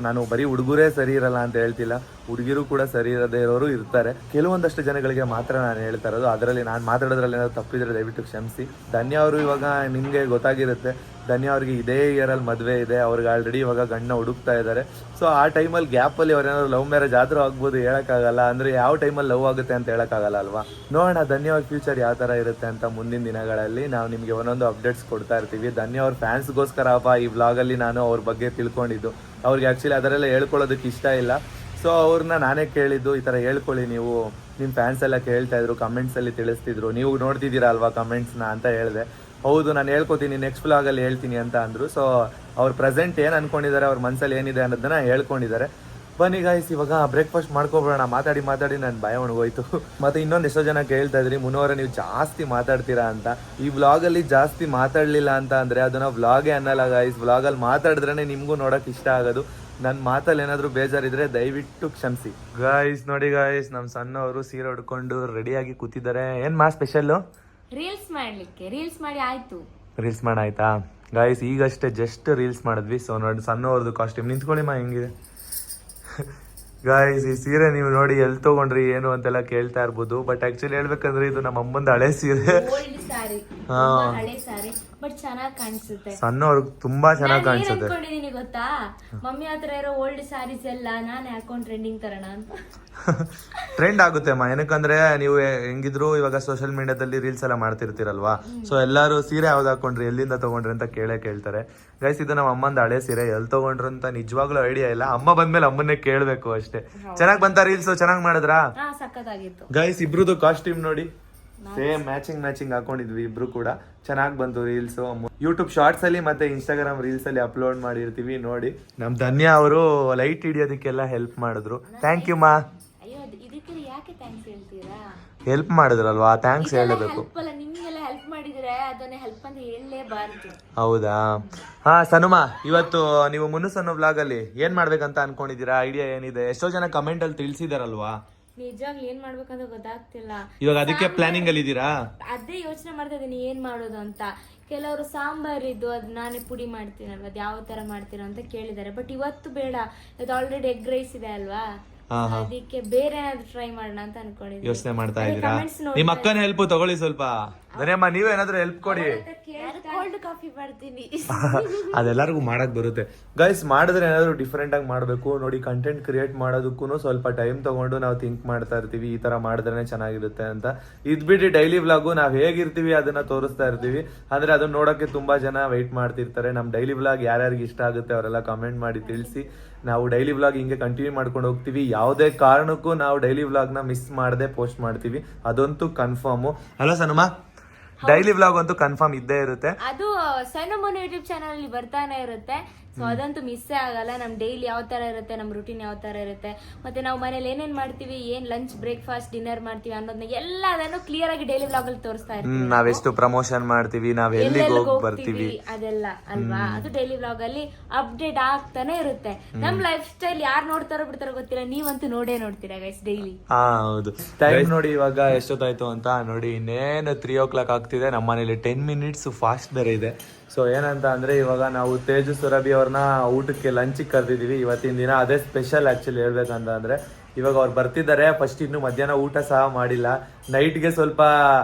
S2: ನಾನು ಬರೀ ಹುಡುಗರೇ ಸರಿ ಇರಲ್ಲ ಅಂತ ಹೇಳ್ತಿಲ್ಲ, ಹುಡುಗಿರು ಕೂಡ ಸರಿ ಇರದೇ ಇರೋರು ಇರ್ತಾರೆ. ಕೆಲವೊಂದಷ್ಟು ಜನಗಳಿಗೆ ಮಾತ್ರ ನಾನು ಹೇಳ್ತಾ ಇರೋದು. ಅದರಲ್ಲಿ ನಾನು ಮಾತಾಡೋದ್ರಲ್ಲಿ ಏನಾದ್ರು ತಪ್ಪಿದ್ರೆ ದಯವಿಟ್ಟು ಕ್ಷಮಿಸಿ. ಧನ್ಯ ಅವರು ಇವಾಗ ನಿಮಗೆ ಗೊತ್ತಾಗಿರುತ್ತೆ, ಧನ್ಯ ಅವ್ರಿಗೆ ಇದೇ ಇಯರಲ್ಲಿ ಮದುವೆ ಇದೆ, ಅವ್ರಿಗೆ ಆಲ್ರೆಡಿ ಇವಾಗ ಗಂಡನ ಹುಡುಕ್ತಾ ಇದ್ದಾರೆ. ಸೊ ಆ ಟೈಮಲ್ಲಿ ಗ್ಯಾಪಲ್ಲಿ ಅವ್ರೇನಾದ್ರು ಲವ್ ಮ್ಯಾರೇಜ್ ಆದರೂ ಆಗ್ಬೋದು, ಹೇಳೋಕ್ಕಾಗಲ್ಲ. ಅಂದರೆ ಯಾವ ಟೈಮಲ್ಲಿ ಲವ್ ಆಗುತ್ತೆ ಅಂತ ಹೇಳೋಕ್ಕಾಗಲ್ಲ ಅಲ್ವಾ? ನೋಡೋಣ ಧನ್ಯವಾದ ಫ್ಯೂಚರ್ ಯಾವ ಥರ ಇರುತ್ತೆ ಅಂತ. ಮುಂದಿನ ದಿನಗಳಲ್ಲಿ ನಾವು ನಿಮಗೆ ಒಂದೊಂದು ಅಪ್ಡೇಟ್ಸ್ ಕೊಡ್ತಾ ಇರ್ತೀವಿ. ಧನ್ಯ ಅವ್ರ ಫ್ಯಾನ್ಸ್ಗೋಸ್ಕರಪ್ಪ ಈ ವ್ಲಾಗಲ್ಲಿ ನಾನು ಅವ್ರ ಬಗ್ಗೆ ತಿಳ್ಕೊಂಡಿದ್ದು. ಅವ್ರಿಗೆ ಆ್ಯಕ್ಚುಲಿ ಅದರೆಲ್ಲ ಹೇಳ್ಕೊಳ್ಳೋದಕ್ಕೆ ಇಷ್ಟ ಇಲ್ಲ. ಸೊ ಅವ್ರನ್ನ ನಾನೇ ಕೇಳಿದ್ದು, ಈ ಥರ ಹೇಳ್ಕೊಳ್ಳಿ ನೀವು, ನಿಮ್ಮ ಫ್ಯಾನ್ಸ್ ಎಲ್ಲ ಕೇಳ್ತಾಯಿದ್ರು, ಕಮೆಂಟ್ಸಲ್ಲಿ ತಿಳಿಸ್ತಿದ್ರು, ನೀವು ನೋಡ್ತಿದ್ದೀರಾ ಅಲ್ವಾ ಕಮೆಂಟ್ಸ್ನ ಅಂತ ಹೇಳಿದೆ. ಹೌದು ನಾನು ಹೇಳ್ಕೊತೀನಿ, ನೆಕ್ಸ್ಟ್ ವ್ಲಾಗಲ್ಲಿ ಹೇಳ್ತೀನಿ ಅಂತ ಅಂದರು. ಸೊ ಅವ್ರು ಪ್ರೆಸೆಂಟ್ ಏನು ಅಂದ್ಕೊಂಡಿದ್ದಾರೆ, ಅವ್ರ ಮನಸ್ಸಲ್ಲಿ ಏನಿದೆ ಅನ್ನೋದನ್ನ ಹೇಳ್ಕೊಂಡಿದ್ದಾರೆ. ಬನ್ನಿ ಗಾಯ್ಸ್, ಇವಾಗ ಬ್ರೇಕ್ಫಾಸ್ಟ್ ಮಾಡ್ಕೊಬಿಡೋಣ. ಮಾತಾಡಿ ನನ್ನ ಭಯ ಒಣಗೋಯ್ತು. ಮತ್ತು ಇನ್ನೊಂದು ಎಷ್ಟೋ ಜನ ಕೇಳ್ತಾ ಇದ್ರಿ, ಮುನ್ನೋರ ನೀವು ಜಾಸ್ತಿ ಮಾತಾಡ್ತೀರಾ ಅಂತ. ಈ ವ್ಲಾಗಲ್ಲಿ ಜಾಸ್ತಿ ಮಾತಾಡಲಿಲ್ಲ ಅಂತ ಅಂದರೆ ಅದನ್ನು ವ್ಲಾಗೇ ಅನ್ನಲ್ಲ ಗಾಯ್ಸ್. ವ್ಲಾಗಲ್ಲಿ ಮಾತಾಡಿದ್ರೇ ನಿಮಗೂ ನೋಡೋಕೆ ಇಷ್ಟ ಆಗೋದು. ನನ್ನ ಮಾತಲ್ಲಿ ಏನಾದರೂ ಬೇಜಾರಿದ್ರೆ ದಯವಿಟ್ಟು ಕ್ಷಮಿಸಿ. ಗಾಯ್ಸ್ ನೋಡಿ ಗಾಯ್ಸ್, ನಮ್ಮ ಸಣ್ಣವರು ಸೀರೆ ಉಡ್ಕೊಂಡು ರೆಡಿಯಾಗಿ ಕೂತಿದ್ದಾರೆ. ಏನು ಸ್ಪೆಷಲ್ಲು?
S1: ರೀಲ್ಸ್ ಮಾಡ್ಲಿಕ್ಕೆ. ರೀಲ್ಸ್ ಮಾಡಿ ಆಯ್ತು.
S2: ರೀಲ್ಸ್ ಮಾಡಾಯ್ತಾ ಗಾಯ್ಸ್? ಈಗಷ್ಟೇ ಜಸ್ಟ್ ರೀಲ್ಸ್ ಮಾಡಿದ್ವಿ. ಸೊ ನೋಡಿ ಸಣ್ಣವ್ರದ್ದು ಕಾಸ್ಟ್ಯೂಮ್. ನಿಂತ್ಕೊಳ್ಳಿಮ್ಮ, ಹೆಂಗಿದೆ ಗಾಯ್ಸ್ ಈ ಸೀರೆ ನೀವು ನೋಡಿ ಎಲ್ಲಿ ತೊಗೊಂಡ್ರಿ ಏನು ಅಂತೆಲ್ಲ ಕೇಳ್ತಾ ಇರ್ಬೋದು. ಬಟ್ ಆಕ್ಚುಲಿ ಹೇಳ್ಬೇಕಂದ್ರೆ ಇದು ನಮ್ಮ ಅಮ್ಮಂದು ಹಳೆ ಸೀರೆ.
S1: ಹಳೆ ಸಾರಿ, ಬಟ್ ಚೆನ್ನಾಗಿ ಕಾಣಿಸುತ್ತೆ.
S2: ಸಣ್ಣವ್ರಿಗೆ ತುಂಬಾ ಚೆನ್ನಾಗಿ ಕಾಣಿಸುತ್ತೆ.
S1: ಅನ್ಕೊಂಡಿದೀನಿ ಗೊತ್ತಾ, ಮಮ್ಮಿ ಹತ್ರ ಇರೋ ಓಲ್ಡ್ ಸಾರೀಸ್ ಎಲ್ಲ ನಾನೇ ಹಾಕೊಂಡ್ ಟ್ರೆಂಡಿಂಗ್ ತರೋಣ ಅಂತ.
S2: ಟ್ರೆಂಡ್ ಆಗುತ್ತೆ ಅಮ್ಮ. ಏನಕ್ಕಂದ್ರೆ ನೀವು ಹೆಂಗಿದ್ರು ಇವಾಗ ಸೋಷಿಯಲ್ ಮೀಡಿಯಾದಲ್ಲಿ ರೀಲ್ಸ್ ಎಲ್ಲ ಮಾಡ್ತಿರ್ತೀರಲ್ವಾ. ಸೊ ಎಲ್ಲರೂ ಸೀರೆ ಯಾವ್ದು ಹಾಕೊಂಡ್ರಿ, ಎಲ್ಲಿಂದ ತಗೊಂಡ್ರಿ ಅಂತ ಕೇಳ್ತಾರೆ. ಗೈಸ್ ಇದು ನಮ್ಮ ಅಮ್ಮಂದು ಹಳೆ ಸೀರೆ. ಎಲ್ಲಿ ತಗೊಂಡ್ರು ಅಂತ ನಿಜವಾಗ್ಲೂ ಐಡಿಯಾ ಇಲ್ಲ. ಅಮ್ಮ ಬಂದ್ಮೇಲೆ ಅಮ್ಮನ್ನೇ ಕೇಳ್ಬೇಕು ಅಷ್ಟೇ. ಚೆನ್ನಾಗಿ ಬಂತ ರೀಲ್ಸ್? ಚೆನ್ನಾಗಿ ಮಾಡಿದ್ರಾ?
S1: ಸಕ್ಕತ್ತಾಗಿತ್ತು
S2: ಗೈಸ್. ಇಬ್ರದ್ದು ಕಾಸ್ಟ್ಯೂಮ್ ನೋಡಿ, ಸೇಮ್ ಮ್ಯಾಚಿಂಗ್ ಹಾಕೊಂಡಿದ್ವಿ ಇಬ್ರು ಕೂಡ. ಚೆನ್ನಾಗಿ ಬಂತು ರೀಲ್ಸ್. ಯೂಟ್ಯೂಬ್ ಶಾರ್ಟ್ಸ್ ಅಲ್ಲಿ ಮತ್ತೆ ಇನ್ಸ್ಟಾಗ್ರಾಮ್ ರೀಲ್ಸ್ ಅಲ್ಲಿ ಅಪ್ಲೋಡ್ ಮಾಡಿರ್ತೀವಿ ನೋಡಿ. ನಮ್ ಧನ್ಯ ಅವರು ಲೈಟ್ ಹಿಡಿಯೋದಕ್ಕೆಲ್ಲ ಹೆಲ್ಪ್ ಮಾಡಿದ್ರು. ಥ್ಯಾಂಕ್ ಯು ಮಾ.
S1: ಯಾಕೆ ಥ್ಯಾಂಕ್ಸ್ ಹೇಳ್ತೀರಾ?
S2: ಹೆಲ್ಪ್ ಮಾಡಿದ್ರಲ್ವಾ, ಥ್ಯಾಂಕ್ಸ್ ಹೇಳಬೇಕು.
S1: ನಿಮ್ಗೆಲ್ಲ ಹೆಲ್ಪ್ ಮಾಡಿದ್ರೆ ಅದನ್ನ ಹೆಲ್ಪ್ ಅಂತ ಹೇಳಲೇಬಾರ್ದು.
S2: ಹೌದಾ? ಹಾ ಸನುಮಾ, ಇವತ್ತು ನೀವು ಮುನ್ನುಸನ್ನು ವ್ಲಾಗ್ ಅಲ್ಲಿ ಏನ್ ಮಾಡ್ಬೇಕಂತ ಅನ್ಕೊಂಡಿದೀರಾ? ಐಡಿಯಾ ಏನಿದೆ? ಎಷ್ಟೋ ಜನ ಕಮೆಂಟ್ ಅಲ್ಲಿ ತಿಳಿಸಿದಾರಲ್ವಾ.
S1: ನಿಜವಾಗ್ಲೂ ಏನ್ ಮಾಡ್ಬೇಕಂತ ಗೊತ್ತಾಗ್ತಿಲ್ಲ.
S2: ಇವಾಗ ಅದಕ್ಕೆ ಪ್ಲಾನಿಂಗ್ ಅಲ್ಲಿ ಇದೀರಾ?
S1: ಅದೇ ಯೋಚನೆ ಮಾಡ್ತಾ ಇದೀನಿ ಏನ್ ಮಾಡೋದು ಅಂತ. ಕೆಲವರು ಸಾಂಬಾರಿದ್ದು ಅದು ನಾನೇ ಪುಡಿ ಮಾಡ್ತೀನಲ್ವ, ಅದು ಯಾವ ತರ ಮಾಡ್ತೀರಾ ಅಂತ ಕೇಳಿದ್ದಾರೆ. ಬಟ್ ಇವತ್ತು ಬೇಡ, ಇದು ಆಲ್ರೆಡಿ ಎಗ್ ರೈಸ್ ಇದೆ ಅಲ್ವಾ, ಅದಕ್ಕೆ ಬೇರೆ ಏನಾದ್ರು ಟ್ರೈ ಮಾಡೋಣ ಅಂತ ಅನ್ಕೊಂಡಿದ್ದೀನಿ.
S2: ಯೋಚನೆ ಮಾಡ್ತಾ ಇದ್ದೀರಾ? ನಿಮ್ಮ ಅಕ್ಕನ ಹೆಲ್ಪ್ ತಗೊಳ್ಳಿ ಸ್ವಲ್ಪ. ಧನ್ಯಮ್ಮ, ನೀವೇನಾದ್ರೂ ಹೆಲ್ಪ್ ಕೊಡಿ.
S1: ಕೋಲ್ಡ್ ಕಾಫಿ ಮಾಡ್ತೀನಿ.
S2: ಅದೆಲ್ಲರಿಗೂ ಮಾಡಕ್ ಬರುತ್ತೆ ಗೈಸ್. ಮಾಡಿದ್ರೆ ಏನಾದ್ರು ಡಿಫ್ರೆಂಟ್ ಆಗಿ ಮಾಡ್ಬೇಕು ನೋಡಿ. ಕಂಟೆಂಟ್ ಕ್ರಿಯೇಟ್ ಮಾಡೋದಕ್ಕೂ ಸ್ವಲ್ಪ ಟೈಮ್ ತಗೊಂಡು ನಾವು ಥಿಂಕ್ ಮಾಡ್ತಾ ಇರ್ತೀವಿ, ಈ ತರ ಮಾಡಿದ್ರೆ ಚೆನ್ನಾಗಿರುತ್ತೆ ಅಂತ. ಇದ್ ಬಿಟ್ಟು ಡೈಲಿ ವ್ಲಾಗು ನಾವ್ ಹೇಗಿರ್ತೀವಿ ಅದನ್ನ ತೋರಿಸ್ತಾ ಇರ್ತೀವಿ. ಅಂದ್ರೆ ಅದನ್ನ ನೋಡಕ್ಕೆ ತುಂಬಾ ಜನ ವೆಯ್ಟ್ ಮಾಡ್ತಿರ್ತಾರೆ. ನಮ್ ಡೈಲಿ ವ್ಲಾಗ್ ಯಾರ್ಯಾರಿಗೆ ಇಷ್ಟ ಆಗುತ್ತೆ ಅವರೆಲ್ಲ ಕಾಮೆಂಟ್ ಮಾಡಿ ತಿಳಿಸಿ. ನಾವು ಡೈಲಿ ವ್ಲಾಗ್ ಹಿಂಗೆ ಕಂಟಿನ್ಯೂ ಮಾಡ್ಕೊಂಡು ಹೋಗ್ತೀವಿ. ಯಾವುದೇ ಕಾರಣಕ್ಕೂ ನಾವು ಡೈಲಿ ವ್ಲಾಗ್ ನ ಮಿಸ್ ಮಾಡದೆ ಪೋಸ್ಟ್ ಮಾಡ್ತೀವಿ, ಅದಂತೂ ಕನ್ಫರ್ಮು ಅಲ್ಲ ಸನುಮ? ಡೈಲಿ ವ್ಲಾಗ್ ಅಂತೂ ಕನ್ಫರ್ಮ್ ಇದ್ದೇ ಇರುತ್ತೆ.
S1: ಅದು ಸೈನಮೋನು ಯೂಟ್ಯೂಬ್ ಚಾನಲ್ ಅಲ್ಲಿ ಬರ್ತಾನೆ ಇರುತ್ತೆ. ಸೊ ಅದಂತೂ ಮಿಸ್ಸೇ ಆಗಲ್ಲ. ನಮ್ ಡೈಲಿ ಯಾವ ತರ ಇರುತ್ತೆ, ನಮ್ ರೂಟೀನ್ ಯಾವ ತರ ಇರುತ್ತೆ, ಮತ್ತೆ ನಾವು ಮನೇಲಿ ಏನೇನ್ ಮಾಡ್ತೀವಿ, ಏನ್ ಲಂಚ್, ಬ್ರೇಕ್ಫಾಸ್ಟ್, ಡಿನ್ನರ್ ಮಾಡ್ತೀವಿ ಅನ್ನೋದನ್ನ ಎಲ್ಲದನ್ನು ಕ್ಲಿಯರ್ ಆಗಿ ಡೈಲಿ ವ್ಲಾಗ್ ಅಲ್ಲಿ ತೋರಿಸ್ತಾ ಇರ್ತೀವಿ.
S2: ನಾವೆಷ್ಟು ಪ್ರಮೋಷನ್ ಮಾಡ್ತೀವಿ, ನಾವ್ ಎಲ್ಲಿಗೆ ಹೋಗಿ ಬರ್ತೀವಿ,
S1: ಅದೆಲ್ಲ ಅಲ್ವಾ. ಅದು ಡೈಲಿ ವ್ಲಾಗ್ ಅಲ್ಲಿ ಅಪ್ಡೇಟ್ ಆಗ್ತಾನೆ ಇರುತ್ತೆ. ನಮ್ ಲೈಫ್ ಸ್ಟೈಲ್ ಯಾರು ನೋಡ್ತಾರೋ ಬಿಡ್ತಾರೋ ಗೊತ್ತಿಲ್ಲ, ನೀವಂತೂ ನೋಡೇ ನೋಡ್ತೀರಾ ಗೈಸ್ ಡೈಲಿ.
S2: ಹೌದು. ಟೈಮ್ ನೋಡಿ ಇವಾಗ ಎಷ್ಟೊತ್ತಾಯ್ತು ಅಂತ ನೋಡಿ. ಇನ್ನೇನು 3 o'clock ಆಗ್ತಿದೆ. ನಮ್ಮ ಮನೇಲಿ 10 minutes ಫಾಸ್ಟ್ ಬೇರೆ ಇದೆ. ಸೊ ಏನಂತ ಅಂದ್ರೆ ಇವಾಗ ನಾವು ತೇಜು ಸುರಭಿ ಅವ್ರನ್ನ ಊಟಕ್ಕೆ ಲಂಚಿಗೆ ಕರೆದಿದೀವಿ ಇವತ್ತಿನ ದಿನ. ಅದೇ ಸ್ಪೆಷಲ್ ಆಕ್ಚುಲಿ ಹೇಳ್ಬೇಕಂತ ಅಂದ್ರೆ. ಇವಾಗ ಅವ್ರು ಬರ್ತಿದ್ದಾರೆ. ಫಸ್ಟ್ ಇನ್ನು ಮಧ್ಯಾಹ್ನ ಊಟ ಸಹ ಮಾಡಿಲ್ಲ. ನೈಟ್ಗೆ ಸ್ವಲ್ಪ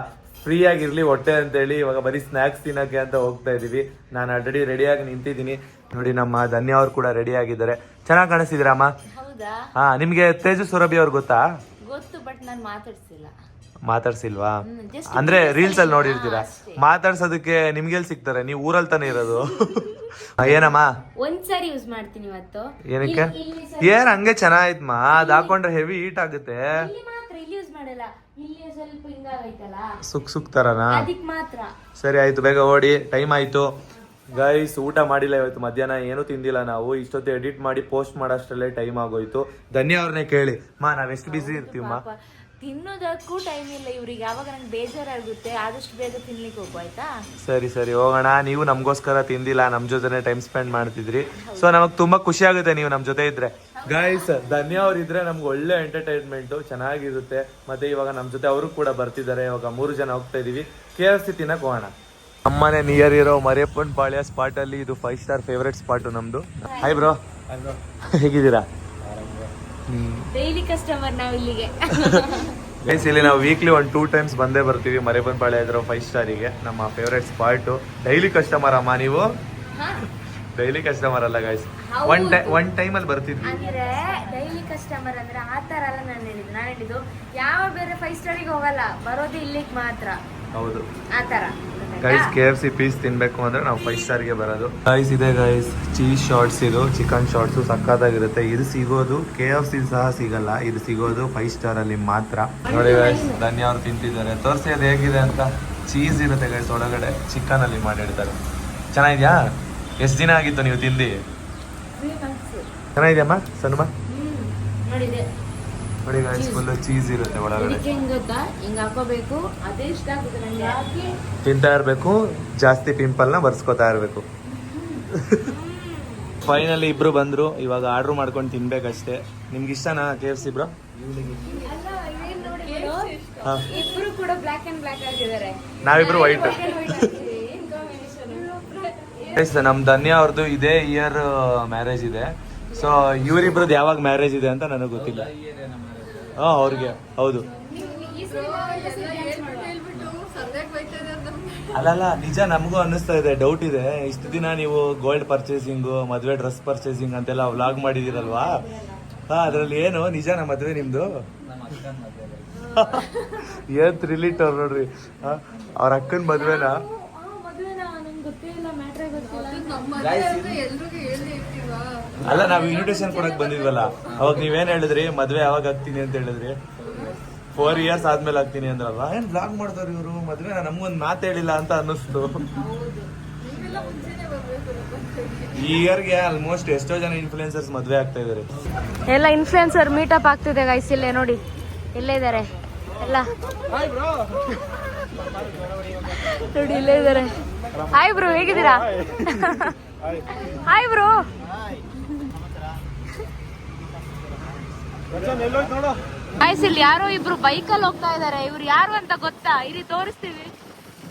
S2: ಫ್ರೀ ಆಗಿರ್ಲಿ ಹೊಟ್ಟೆ ಅಂತೇಳಿ ಇವಾಗ ಬರೀ ಸ್ನಾಕ್ಸ್ ತಿನ್ನಕ್ಕೆ ಅಂತ ಹೋಗ್ತಾ ಇದೀವಿ. ನಾನು ಆಲ್ರೆಡಿ ರೆಡಿಯಾಗಿ ನಿಂತಿದ್ದೀನಿ ನೋಡಿ. ನಮ್ಮ ಧನ್ಯ ಅವ್ರು ಕೂಡ ರೆಡಿ ಆಗಿದ್ದಾರೆ. ಚೆನ್ನಾಗಿ ಕಾಣಿಸ್ತಿದ್ದೀರಮ್ಮ? ಹಾ. ನಿಮ್ಗೆ ತೇಜು ಸುರಭಿ ಅವ್ರು ಗೊತ್ತಾ?
S1: ಗೊತ್ತು, ಬಟ್ ನಾನು
S2: ಮಾತಾಡ್ಸಿಲ್ವಾ? ಅಂದ್ರೆ ರೀಲ್ಸ್ ಅಲ್ಲಿ ನೋಡಿರ್ತೀರಾ. ಮಾತಾಡ್ಸೋದಕ್ಕೆ ನಿಮ್ಗೆಲ್ ಸಿಗ್ತಾರೆ? ನೀವು ಊರಲ್ಲಿ ತಾನೇ ಇರೋದು. ಏನಮ್ಮ?
S1: ಒಂದ್ಸರಿ ಯೂಸ್ ಮಾಡ್ತೀನಿ ಇವತ್ತು.
S2: ಏನಕ್ಕೆ? ಏನ್ ಹಂಗೆ ಚೆನ್ನಾಗಿತ್ಮ? ಅದ್ ಹಾಕೊಂಡ್ರೆ ಹೆವಿ ಹೀಟ್ ಆಗುತ್ತೆ.
S1: ಇಲ್ಲಿ ಯೂಸ್ ಮಾಡಲ್ಲ, ಇಲ್ಲಿ ಸ್ವಲ್ಪ ಹಿಂಗಾಗೈತಲ್ಲ,
S2: ಸುಕ್ ತರನಾ?
S1: ಅದಕ್ಕೆ ಮಾತ್ರ.
S2: ಸರಿ ಆಯ್ತು, ಬೇಗ ಓಡಿ. ಟೈಮ್ ಆಯ್ತು ಗೈಸ್. ಊಟ ಮಾಡಿಲ್ಲ ಇವತ್ತು ಮಧ್ಯಾಹ್ನ, ಏನು ತಿಂದಿಲ್ಲ ನಾವು. ಇಷ್ಟೊತ್ತು ಎಡಿಟ್ ಮಾಡಿ ಪೋಸ್ಟ್ ಮಾಡೋಷ್ಟರಲ್ಲೇ ಟೈಮ್ ಆಗೋಯ್ತು. ಧನ್ಯ ಅವ್ರನ್ನೇ ಕೇಳಿ ನಾವ್ ಎಷ್ಟು ಬಿಸಿ ಇರ್ತೀವಮ್ಮ.
S1: ತಿನ್ನೋದಕ್ಕೂ ಟೈಮ್ ಇಲ್ಲ ಇವ್ರಿಗೆ. ಯಾವಾಗ ನಂಗೆ ಬೇಜಾರಾಗುತ್ತೆ ಆದಷ್ಟು ಬೇಗ ತಿನ್ಲಿಕ್ಕೆ ಹೋಗು ಆಯ್ತಾ?
S2: ಸರಿ ಹೋಗೋಣ. ನೀವು ನಮಗೋಸ್ಕರ ತಿಂದಿಲ್ಲ, ನಮ್ ಜೊತೆ ಟೈಮ್ ಸ್ಪೆಂಡ್ ಮಾಡ್ತಿದ್ರಿ. ಸೊ ನಮಗ್ ತುಂಬಾ ಖುಷಿ ಆಗುತ್ತೆ ನೀವು ನಮ್ ಜೊತೆ ಇದ್ರೆ. ಗೈಸ್ ಧನ್ಯ ಅವ್ರು ಇದ್ರೆ ನಮ್ಗೆ ಒಳ್ಳೆ ಎಂಟರ್ಟೈನ್ಮೆಂಟ್ ಚೆನ್ನಾಗಿರುತ್ತೆ. ಮತ್ತೆ ಇವಾಗ ನಮ್ ಜೊತೆ ಅವರು ಕೂಡ ಬರ್ತಿದ್ದಾರೆ. ಇವಾಗ 3 ಜನ ಹೋಗ್ತಾ ಇದೀವಿ KFC ತಿನ್ನಕ್ ಹೋಗೋಣ. ನಮ್ಮನೆ ನಿಯರ್ ಇರೋ ಮರಿಯಪ್ಪನ್ ಪಾಳ್ಯ ಸ್ಪಾಟ್ ಅಲ್ಲಿ ಇದು 5 star ಫೇವರೇಟ್ ಸ್ಪಾಟ್ ನಮ್ದು. ಹಾಯ್ ಬ್ರೋ, ಹೇಗಿದ್ದೀರಾ?
S1: ಡೈಲಿ ಕಸ್ಟಮರ್ ನಾವು ಇಲ್ಲಿಗೆ.
S2: ಇಲ್ಲಿ ನಾವು ವೀಕ್ಲಿ 1-2 times ಬಂದೇ ಬರ್ತೀವಿ. ಮರಿಯಪ್ಪನ್ ಪಾಳ್ಯ ಇರೋ 5 star ಗೆ, ನಮ್ಮ ಫೇವರೇಟ್ ಸ್ಪಾಟ್. ಡೈಲಿ ಕಸ್ಟಮರ್ ಅಮ್ಮ ನೀವು? ಡೈಲಿ ಕಸ್ಟಮರ್ ಅಲ್ಲ ಗೈಸ್, ಒನ್ ಟೈಮ್ ಅಲ್ಲಿ ಬರ್ತಿದ್ವಿ.
S1: ಅಂದ್ರೆ ಡೈಲಿ ಕಸ್ಟಮರ್ ಅಂದ್ರೆ ಆ ತರ ಅಲ್ಲ. ನಾನು ಹೇಳಿದ್ದು ಯಾವ ಬೇರೆ 5 star ಗೆ ಹೋಗಲ್ಲ, ಬರೋದು ಇಲ್ಲಿಗೆ ಮಾತ್ರ.
S2: ಹೌದು
S1: ಆ ತರ
S2: ಗೈಸ್. KFC ಪೀಸ್ ತಿನ್ಬೇಕು ಅಂದ್ರೆ ನಾವು 5 star ಗೆ ಬರೋದು. ಗೈಸ್ ಇದೆ ಗೈಸ್ ಚೀಸ್ ಶಾರ್ಟ್ಸ್, ಇದು ಚಿಕನ್ ಶಾರ್ಟ್ಸ್ ಸಕ್ಕತ್ತಾಗಿರುತ್ತೆ. ಇದು ಸಿಗೋದು KFC ಸಹ ಸಿಗಲ್ಲ, ಇದು ಸಿಗೋದು 5 star ಅಲ್ಲಿ ಮಾತ್ರ. ನೋಡಿ ಗೈಸ್ ಧನ್ಯ ಅವ್ರು ತಿಂತಿದ್ದಾರೆ. ತೋರಿಸಿ ಅದು ಹೇಗಿದೆ ಅಂತ. ಚೀಸ್ ಇರುತ್ತೆ ಗೈಸ್ ಒಳಗಡೆ, ಚಿಕನ್ ಅಲ್ಲಿ ಮಾಡಿರ್ತಾರೆ. ಚೆನ್ನಾಗಿದ್ಯಾ? ಎಷ್ಟು ದಿನ ಆಗಿತ್ತು ನೀವು ತಿಂದು? ಚೆನ್ನಾಗಿದ್ಯಮ್ಮ ಸನುಮ? ನೋಡಿ ಗೈಸ್ ಫುಲ್ ಚೀಸ್ ಇರುತ್ತೆ ಒಳಗಡೆ.
S1: ಹಿಂಗ್ ಹಾಕೋಬೇಕು, ಅದೇ ಇಷ್ಟ ಆಗುತ್ತೆ ನಂಗೆ. ಹಾಕಿ
S2: ತಿಂತಾ ಇರ್ಬೇಕು, ಜಾಸ್ತಿ ಪಿಂಪಲ್ ನ ಬರ್ಸ್ಕೊತಾ ಇರ್ಬೇಕು. ಫೈನಲಿ ಇಬ್ರು ಬಂದ್ರು. ಇವಾಗ ಆರ್ಡರ್ ಮಾಡ್ಕೊಂಡು ತಿನ್ಬೇಕಷ್ಟೇ. ನಿಮ್ಗೆ ಇಷ್ಟನಾ KFC ಬ್ರೋ?
S1: ಇಬ್ರು ಕೂಡ ಬ್ಲಾಕ್ ಅಂಡ್ ಬ್ಲಾಕ್ ಆಗಿದ್ದಾರೆ,
S2: ನಾವಿಬ್ರು ವೈಟ್. ನಮ್ ಧನ್ಯ ಅವ್ರದ್ದು ಇದೇ ಇಯರ್ ಮ್ಯಾರೇಜ್ ಇದೆ. ಸೊ ಇವರಿಬ್ರದ್ದು ಯಾವಾಗ ಮ್ಯಾರೇಜ್ ಇದೆ ಅಂತ ನನಗೆ ಗೊತ್ತಿಲ್ಲ. ಅವ್ರಿಗೆ ಹೌದು. ಅಲ್ಲಲ್ಲ ನಿಜ, ನಮಗೂ ಅನ್ನಿಸ್ತಾ ಇದೆ, ಡೌಟ್ ಇದೆ. ಇಷ್ಟು ದಿನ ನೀವು ಗೋಲ್ಡ್ ಪರ್ಚೇಸಿಂಗ್, ಮದ್ವೆ ಡ್ರೆಸ್ ಪರ್ಚೇಸಿಂಗ್ ಅಂತೆಲ್ಲ ವ್ಲಾಗ್ ಮಾಡಿದಿರಲ್ವಾ? ಅದ್ರಲ್ಲಿ ಏನು ನಿಜನಾ ಮದ್ವೆ ನಿಮ್ದು? ಏನ್ ಥ್ರಿಲ್ಲಿಟ್ ಅವ್ರು ನೋಡ್ರಿ, ಅವ್ರ ಅಕ್ಕನ ಮದ್ವೆನಾ? ಅಲ್ಲ ನಾವ್ ಇನ್ವಿಟೇಷನ್ ಕೊಡಕ್ ಬಂದಿದ್ವಲ್ಲ, ಅವಾಗ ನೀವೇನ್ ಹೇಳಿದ್ರಿ? ಮದ್ವೆ ಯಾವಾಗ ಆಗ್ತೀನಿ ಅಂತ ಹೇಳಿದ್ರಿ? 4 years ಆದ್ಮೇಲೆ ಆಗ್ತೀನಿ ಅಂದ್ರಲ್ವಾ? ಏನ್ ಬ್ಲಾಗ್ ಮಾಡ್ತಾರ ಇವ್ರು? ಮದ್ವೆ ನಮ್ಗೊಂದ್ ಮಾತು ಹೇಳಿಲ್ಲ ಅಂತ ಅನ್ನಿಸ್ತು. ಈ ಇಯರ್ಗೆ ಆಲ್ಮೋಸ್ಟ್ ಎಷ್ಟೋ ಜನ ಇನ್ಫ್ಲುಯೆನ್ಸರ್ಸ್ ಮದ್ವೆ ಆಗ್ತಾ ಇದಾರೆ.
S1: ಎಲ್ಲ ಇನ್ಫ್ಲುಯೆನ್ಸರ್ ಮೀಟಪ್ ಆಗ್ತಿದೆ ಗೈಸ್. ಇಲ್ಲೇ ನೋಡಿ, ಇಲ್ಲೇ ಇದಾರೆ ಎಲ್ಲ. ನೋಡಿ ಇಲ್ಲೇ ಇದಾರೆ. ಹಾಯ್ ಬ್ರೋ, ಹೇಗಿದ್ದೀರಾ? Hi bro. ಗೈಸ್ ಇಲ್ಲಿ ಯಾರೋ ಇಬ್ರು ಬೈಕಲ್ಲಿ ಹೋಗ್ತಾ ಇದಾರೆ. ಇವ್ರು ಯಾರು ಅಂತ ಗೊತ್ತಾ? ಇಲ್ಲಿ ತೋರಿಸ್ತೀವಿ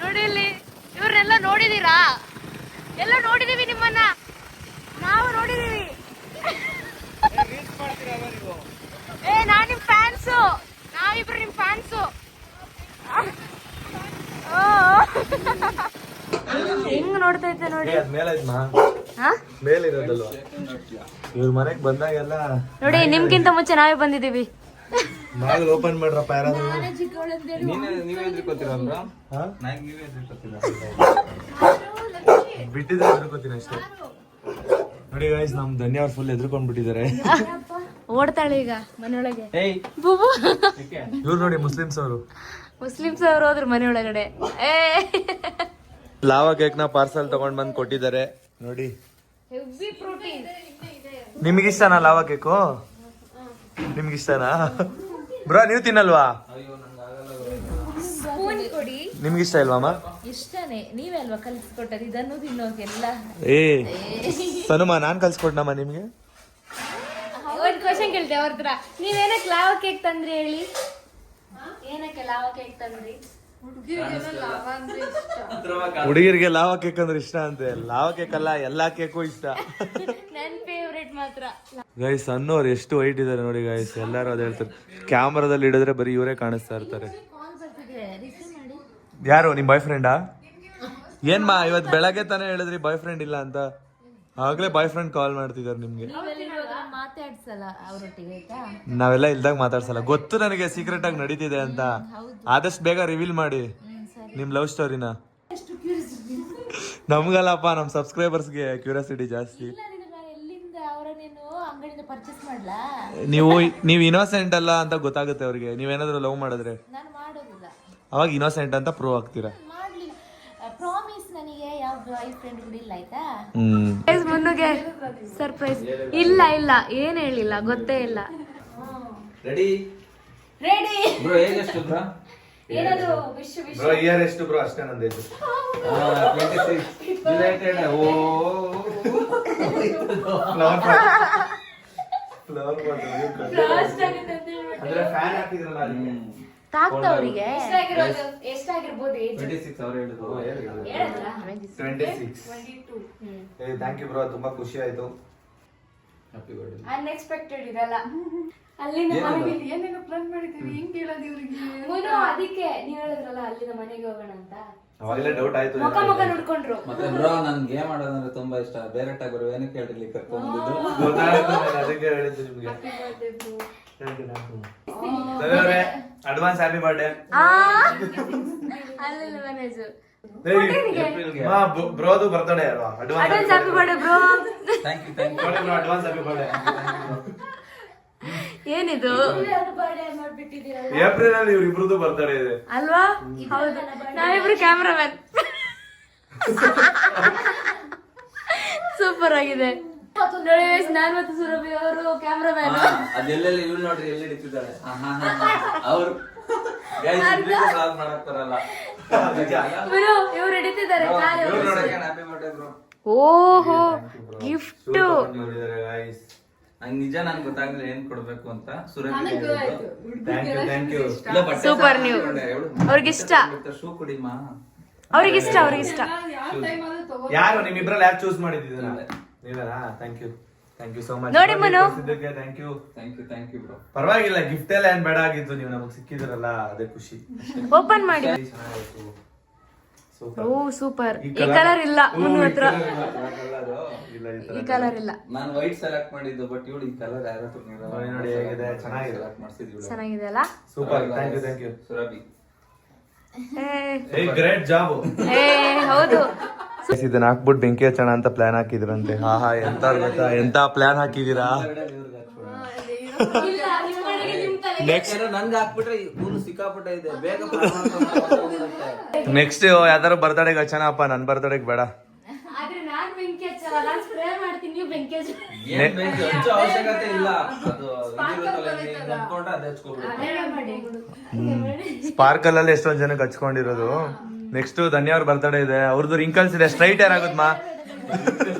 S1: ನೋಡಿ. ಇಲ್ಲಿ ಇವ್ರನ್ನೆಲ್ಲ ನೋಡಿದೀರಾ? ಎಲ್ಲ ನೋಡಿದೀವಿ ನಿಮ್ಮನ್ನ, ನಾವು ನೋಡಿದೀವಿ. ನಾನ್ ನಿಮ್ ಫ್ಯಾನ್ಸು, ನಾವಿಬ್ರು ನಿಮ್ ಫ್ಯಾನ್ಸು. ಹೆಂಗ್ ನೋಡ್ತಾ ಇದ್ದೆ ನೋಡಿ.
S2: ಮೇಲಿರೋದಲ್ವಾ ಇವ್ರ ಮನೆಗ್ ಬಂದಾಗೆಲ್ಲ
S1: ನೋಡಿ, ನಿಮ್ಗಿಂತ ಮುಂಚೆ ನಾವೇ ಬಂದಿದೀವಿ.
S2: ಬಾಗಿಲು ಓಪನ್ ಮಾಡ್ರಪ್ಪ ಯಾರಾದ್ರೂ. ಬಿಟ್ಟಿದ್ರೆ ಎದ್ರುಕೋತೀನಿ ಅಷ್ಟೇ. ನೋಡಿ ಗೈಸ್, ನಮ್ ಧನ್ಯ ಅವ್ರು ಫುಲ್ ಎದ್ರುಕೊಂಡ್ ಬಿಟ್ಟಿದ್ದಾರೆ.
S1: ಓಡ್ತಾಳೆ ಈಗ ಮನೆಯೊಳಗೆ.
S2: ಇವ್ರು ನೋಡಿ ಮುಸ್ಲಿಮ್ಸ್ ಅವರು.
S1: ಮುಸ್ಲಿಮ್ಸ್ ಅವ್ರು ಹೋದ್ರು ಮನೆ ಒಳಗಡೆ.
S2: ಲಾವಾ ಕೇಕ್ ನ ಪಾರ್ಸಲ್ ತಗೊಂಡ್ ಬಂದ್ ಕೊಟ್ಟಿದ್ದಾರೆ ನೋಡಿ.
S1: Heavy protein.
S2: ನಿಮ್ಗಿಷ್ಟನಾ ಲಾವಾ ಕೇಕು? ನಿಮ್ಗಿಷ್ಟನಾ ಬ್ರೋ? ನೀವ್ ತಿನ್ನಲ್ವಾ?
S1: ಸ್ಪೂನ್ ಕೊಡಿ.
S2: ನಿಮ್ಗಿಷ್ಟ ಇಲ್ವಾಮ?
S1: ಇಷ್ಟನೇ, ನೀವೇ ಅಲ್ವಾ ಕಲಿಸ್ಕೊಟ್ಟರು ಇದನ್ನು ತಿನ್ನೋಕೆಲ್ಲ.
S2: ಏ ಸನುಮ, ನಾನ್ ಕಲ್ಸ್ಕೊಡ್ನಮ್ಮ ನಿಮ್ಗೆ.
S1: ಒಂದ್ ಕ್ವಶನ್ ಕೇಳ್ತೇವೆ ಅವ್ರ ಹತ್ರ. ನೀವೇನಕ್ಕೆ ಲಾವಾ ಕೇಕ್ ತಂದ್ರಿ ಹೇಳಿ? ಏನಕ್ಕೆ ಲಾವಾ ಕೇಕ್ ತಂದ್ರಿ?
S2: ಹುಡುಗಿರಿಗೆ ಲಾವಾ ಕೇಕ್ ಅಂದ್ರೆ ಇಷ್ಟ ಅಂತೆ. ಲಾವಾ ಕೇಕ್ ಅಲ್ಲ, ಎಲ್ಲಾ ಕೇಕು ಇಷ್ಟ.
S1: ನನ್ ಫೇವ್ರೇಟ್ ಮಾತ್ರ.
S2: ಗೈಸ್, ಅನ್ನೋರು ಎಷ್ಟು ವೈಟ್ ಇದಾರೆ ನೋಡಿ ಗೈಸ್. ಎಲ್ಲಾರು ಅದ್ ಹೇಳ್ತಾರೆ. ಕ್ಯಾಮ್ರಾದಲ್ಲಿ ಹಿಡಿದ್ರೆ ಬರೀ ಇವರೇ ಕಾಣಿಸ್ತಾ ಇರ್ತಾರೆ. ಯಾರು ನಿಮ್ ಬಾಯ್ ಫ್ರೆಂಡಾ? ಏನ್ಮಾ ಇವತ್ ಬೆಳಗ್ಗೆ ತಾನೇ ಹೇಳಿದ್ರಿ ಬಾಯ್ ಫ್ರೆಂಡ್ ಇಲ್ಲ ಅಂತ. ಆಗ್ಲೇ ಬಾಯ್ ಫ್ರೆಂಡ್ ಕಾಲ್ ಮಾಡ್ತಿದಾರೆ ನಿಮ್ಗೆ.
S1: ಮಾತಾಡ್ಸಲ್ಲ ಅವ್ರೊಟ್ಟಿಗೆ ಆಯ್ತಾ?
S2: ನಾವೆಲ್ಲ ಇಲ್ದಾಗ ಮಾತಾಡ್ಸಲ್ಲ. ಗೊತ್ತು ನನಗೆ ಸೀಕ್ರೆಟ್ ಆಗಿ ನಡೀತಿದೆ ಅಂತ. ಆದಷ್ಟು ಬೇಗ ರಿವೀಲ್ ಮಾಡಿ ನಿಮ್ ಲವ್ ಸ್ಟೋರಿನ. ನಮ್ಗಲ್ಲಪ್ಪ, ನಮ್ ಸಬ್ಸ್ಕ್ರೈಬರ್ಸ್ಗೆ ಕ್ಯೂರಿಯಾಸಿಟಿ ಜಾಸ್ತಿ.
S1: ಎಲ್ಲಿಂದ ಅವರನ್ನೇನು ಅಂಗಡಿಯಿಂದ ಪರ್ಚೇಸ್ ಮಾಡ್ಲಾ?
S2: ನೀವು ಇನ್ನೋಸೆಂಟ್ ಅಲ್ಲ ಅಂತ ಗೊತ್ತಾಗುತ್ತೆ ಅವ್ರಿಗೆ. ನೀವೇನಾದ್ರೂ ಲವ್ ಮಾಡಿದ್ರೆ
S1: ನಾನು ಮಾಡೋದಿಲ್ಲ.
S2: ಅವಾಗ ಇನ್ನೋಸೆಂಟ್ ಅಂತ ಪ್ರೂವ್ ಆಗ್ತೀರಾ.
S1: ಮಾಡ್ಲಿ ಪ್ರಾಮಿಸ್, ನನಗೆ ಯಾವ ಬಾಯ್ ಫ್ರೆಂಡ್ ಕೂಡ ಇಲ್ಲ ಆಯ್ತಾ?
S5: ಮುನ್ನುಗೆ ಸರ್ಪ್ರೈಸ್. ಇಲ್ಲ ಇಲ್ಲ, ಏನ್ ಹೇಳಿಲ್ಲ, ಗೊತ್ತೇ ಇಲ್ಲ.
S2: ರೆಡಿ
S1: ರೆಡಿ
S6: ಬ್ರೋ, ಏಜ್ ಎಷ್ಟು ಬ್ರೋ?
S1: ಏನದು ವಿಶ್ ವಿಶ್
S2: ಬ್ರೋ ಇಯರ್ ಎಷ್ಟು ಬ್ರೋ? ಅಷ್ಟೇ ನಂದೇಜು.
S6: 26 ರಿಲೇಟೆಡ್. ಓ
S2: ಅಂದ್ರೆ ಫ್ಯಾನ್ ಹಾಕಿದ್ರಲ್ಲ ಅದಕ್ಕೆ.
S5: ತಾಕ್ತ ಅವ್ರಿಗೆ
S1: ಎಷ್ಟಾಗಿರ್ಬೋದು ಏಜ್?
S6: 26 ಅವ್ರು ಹೇಳಿದ್ರು.
S1: ಹೇಳಿದ್ರಾ?
S2: 26. ಥ್ಯಾಂಕ್ ಯು ಬ್ರೋ, ತುಂಬಾ ಖುಷಿ ಆಯ್ತು.
S6: Happy birthday.
S1: ಅನ್ಎಕ್ಸ್ಪೆಕ್ಟೆಡ್ ಇದೆಲ್ಲ.
S5: ಅಲ್ಲಿಂದ
S6: ಏನದು?
S4: ಏನೇನೋ ಪ್ಲಾನ್ ಮಾಡಿದೀವಿ, ಹಿಂಗ್ ಹೇಳೋದು ಇವ್ರಿಗೆ.
S5: ಮುನು, ಅದಕ್ಕೆ ನೀವ್ ಹೇಳಿದ್ರಲ್ಲ ಅಲ್ಲಿಂದ ಮನೆಗೆ ಹೋಗೋಣ ಅಂತ.
S2: ಅವಾಗಲೇ ಡೌಟ್ ಆಯ್ತು.
S5: ಮುಖ ಮುಖ ನೋಡ್ಕೊಂಡ್ರು.
S6: ಮತ್ತೆ ಬ್ರೋ, ನನ್ ಗೇಮ್ ಆಡೋದಂದ್ರೆ ತುಂಬಾ ಇಷ್ಟ. ಡೈರೆಕ್ಟ್ ಆಗಿ ಬರೋ ಏನಕ್ಕೆ ಹೇಳಿರ್ಲಿ ಕರ್ಕೊಂಡ್ಬಿದ್ದು.
S2: ಗೊತ್ತಾಯ್ತು, ನಾನು ಅದಕ್ಕೆ ಹೇಳಿದ್ದು ನಿಮ್ಗೆ. Advance happy birthday.
S5: ಅಲ್ಲಿಂದ ಮನೇಜು
S2: ಬ್ರೋದು ಬರ್ತಡೇ ಅಲ್ವಾ?
S5: Advance happy birthday bro.
S6: Thank you, thank you.
S2: Advance happy birthday.
S5: ಏನಿದು
S2: ಏಪ್ರಿಲ್ ಅಲ್ಲಿ ಇವ್ರಿಬ್ರದ್ದು ಬರ್ತಡೇ ಇದೆ
S5: ಅಲ್ವಾ? ಹೌದು, ನಾವಿಬ್ರು ಕ್ಯಾಮ್ರಾಮನ್. ಸೂಪರ್ ಆಗಿದೆ ನೋಡಿ. ನಾನು ಮತ್ತು ಸುರಭಿ ಅವರು ಕ್ಯಾಮ್ರಾಮನ್.
S6: ಅದೆಲ್ಲೆಲ್ಲ ಇವ್ರು ನೋಡ್ರಿ ಎಲ್ಲಿ ಹಿಡಿತಿದ್ದಾರೆ. ಅವ್ರು ಬ್ಲಾಗ್ ಮಾಡಕ್ ಬರಲ್ಲ.
S5: ಇವ್ರು ಹಿಡಿತಿದ್ದಾರೆ.
S6: ಇವ್ರು ನೋಡಕ್ಕೆ ಹ್ಯಾಪಿ ಬರ್ತ್ಡೇ ಬ್ರೋ.
S5: ಓಹೋ, ಗಿಫ್ಟ್.
S6: ನಂಗೆ ನಿಜ ನನ್ಗೆ ಗೊತ್ತಾಗ್ಲಿಲ್ಲ ಏನ್ ಕೊಡ್ಬೇಕು ಅಂತ.
S2: Thank you.
S5: ಸೂಪರ್. ನೀವು ಅವ್ರಿಗಿಷ್ಟ,
S6: ಶೂ ಕುಡಿಮಾ.
S5: ಅವ್ರಿಗಿಷ್ಟ, ಅವ್ರಿಗಿಷ್ಟ.
S2: ಯಾರು ನಿಮ್ಮಿಬ್ರಲ್ಲಿ ಯಾರು ಚೂಸ್ ಮಾಡಿದ್ದೀರಾ? ನೀವೇನಾ? Thank you so much.
S5: ನೋಡಿ Manu.
S2: Thank you.
S6: Thank you bro.
S2: ಪರವಾಗಿಲ್ಲ, ಗಿಫ್ಟ್ ಎಲ್ಲ ಏನ್ ಬೇಡ ಆಗಿತ್ತು, ನೀವು ನಮಗ್ ಸಿಕ್ಕಿದ್ರಲ್ಲ ಅದೇ ಖುಷಿ.
S5: ಓಪನ್ ಮಾಡಿ. ಓ ಸೂಪರ್. ಈ ಕಲರ್ ಇಲ್ಲ ಮುನ್ನು ಹತ್ರ. ಈ ಕಲರ್ ಇಲ್ಲ.
S6: ನಾನು ವೈಟ್ ಸೆಲೆಕ್ಟ್ ಮಾಡಿದ್ದು, ಬಟ್ ಇವಳು ಈ ಕಲರ್ ಯಾರು
S2: ನೋಡಿ ಹೇಗಿದೆ, ಚೆನ್ನಾಗಿದೆ.
S6: ಸೆಲೆಕ್ಟ್ ಮಾಡಿಸಿದ್ವಿ.
S5: ಚೆನ್ನಾಗಿದೆ ಅಲ್ಲ?
S2: Super. Thank you.
S6: Surabhi,
S2: great job.
S5: ಹೌದು.
S2: ಇದನ್ನ ಹಾಕ್ಬಿಟ್ಟು ಬೆಂಕಿ ಹಚ್ಚೋಣ ಅಂತ ಪ್ಲಾನ್ ಹಾಕಿದ್ರಂತೆ. ಹಾ ಎಂತ ಗೊತ್ತಾ, ಎಂತ ಪ್ಲಾನ್ ಹಾಕಿದೀರಾ? ನೆಕ್ಸ್ಟ್
S6: ನನ್ಗೆ ಹಾಕ್ಬಿಟ್ರೆ ಕೂನು ಸಿಕ್ಕಾಪಟ್ಟೆ ಇದೆ. ಬೇಗ
S2: ನೆಕ್ಸ್ಟ್ ಯಾವ್ದಾರು ಬರ್ತಡೆಗೆ ಹಚ್ಚೋಣಪ್ಪ, ನನ್ ಬರ್ತಡೆಗೆ ಬೇಡ.
S5: ಆದ್ರೆ ನಾನ್ ಬೆಂಕಿ ಹಚ್ಚಲ್ಲ, ನಾನ್ ಸ್ಪ್ರೇ ಮಾಡ್ತೀನಿ, ನೀವು ಬೆಂಕಿ ಹಚ್ಚ.
S6: ಏನ್ ಬೆಂಕಿ ಹಚ್ಚೋ ಅವಶ್ಯಕತೆ ಇಲ್ಲ. ಅದು ಅಂದ್ಕೊಂಡ್ರೆ ಅದೇ ಹಚ್ಕೊಬಿಡು.
S2: ಸ್ಪಾರ್ಕಲ್ ಅಲ್ಲಿ ಎಷ್ಟೊಂದ್ ಜನಕ್ಕೆ ಹಚ್ಕೊಂಡಿರೋದು. ನೆಕ್ಸ್ಟ್ ಧನ್ಯ ಅವ್ರ ಬರ್ತಡೇ ಇದೆ. ಅವ್ರದ್ದು ರಿಂಕಲ್ಸ್ ಇದೆ. ಸ್ಟ್ರೈಟ್ ಏರ್ ಆಗುತ್ತಮ್ಮ,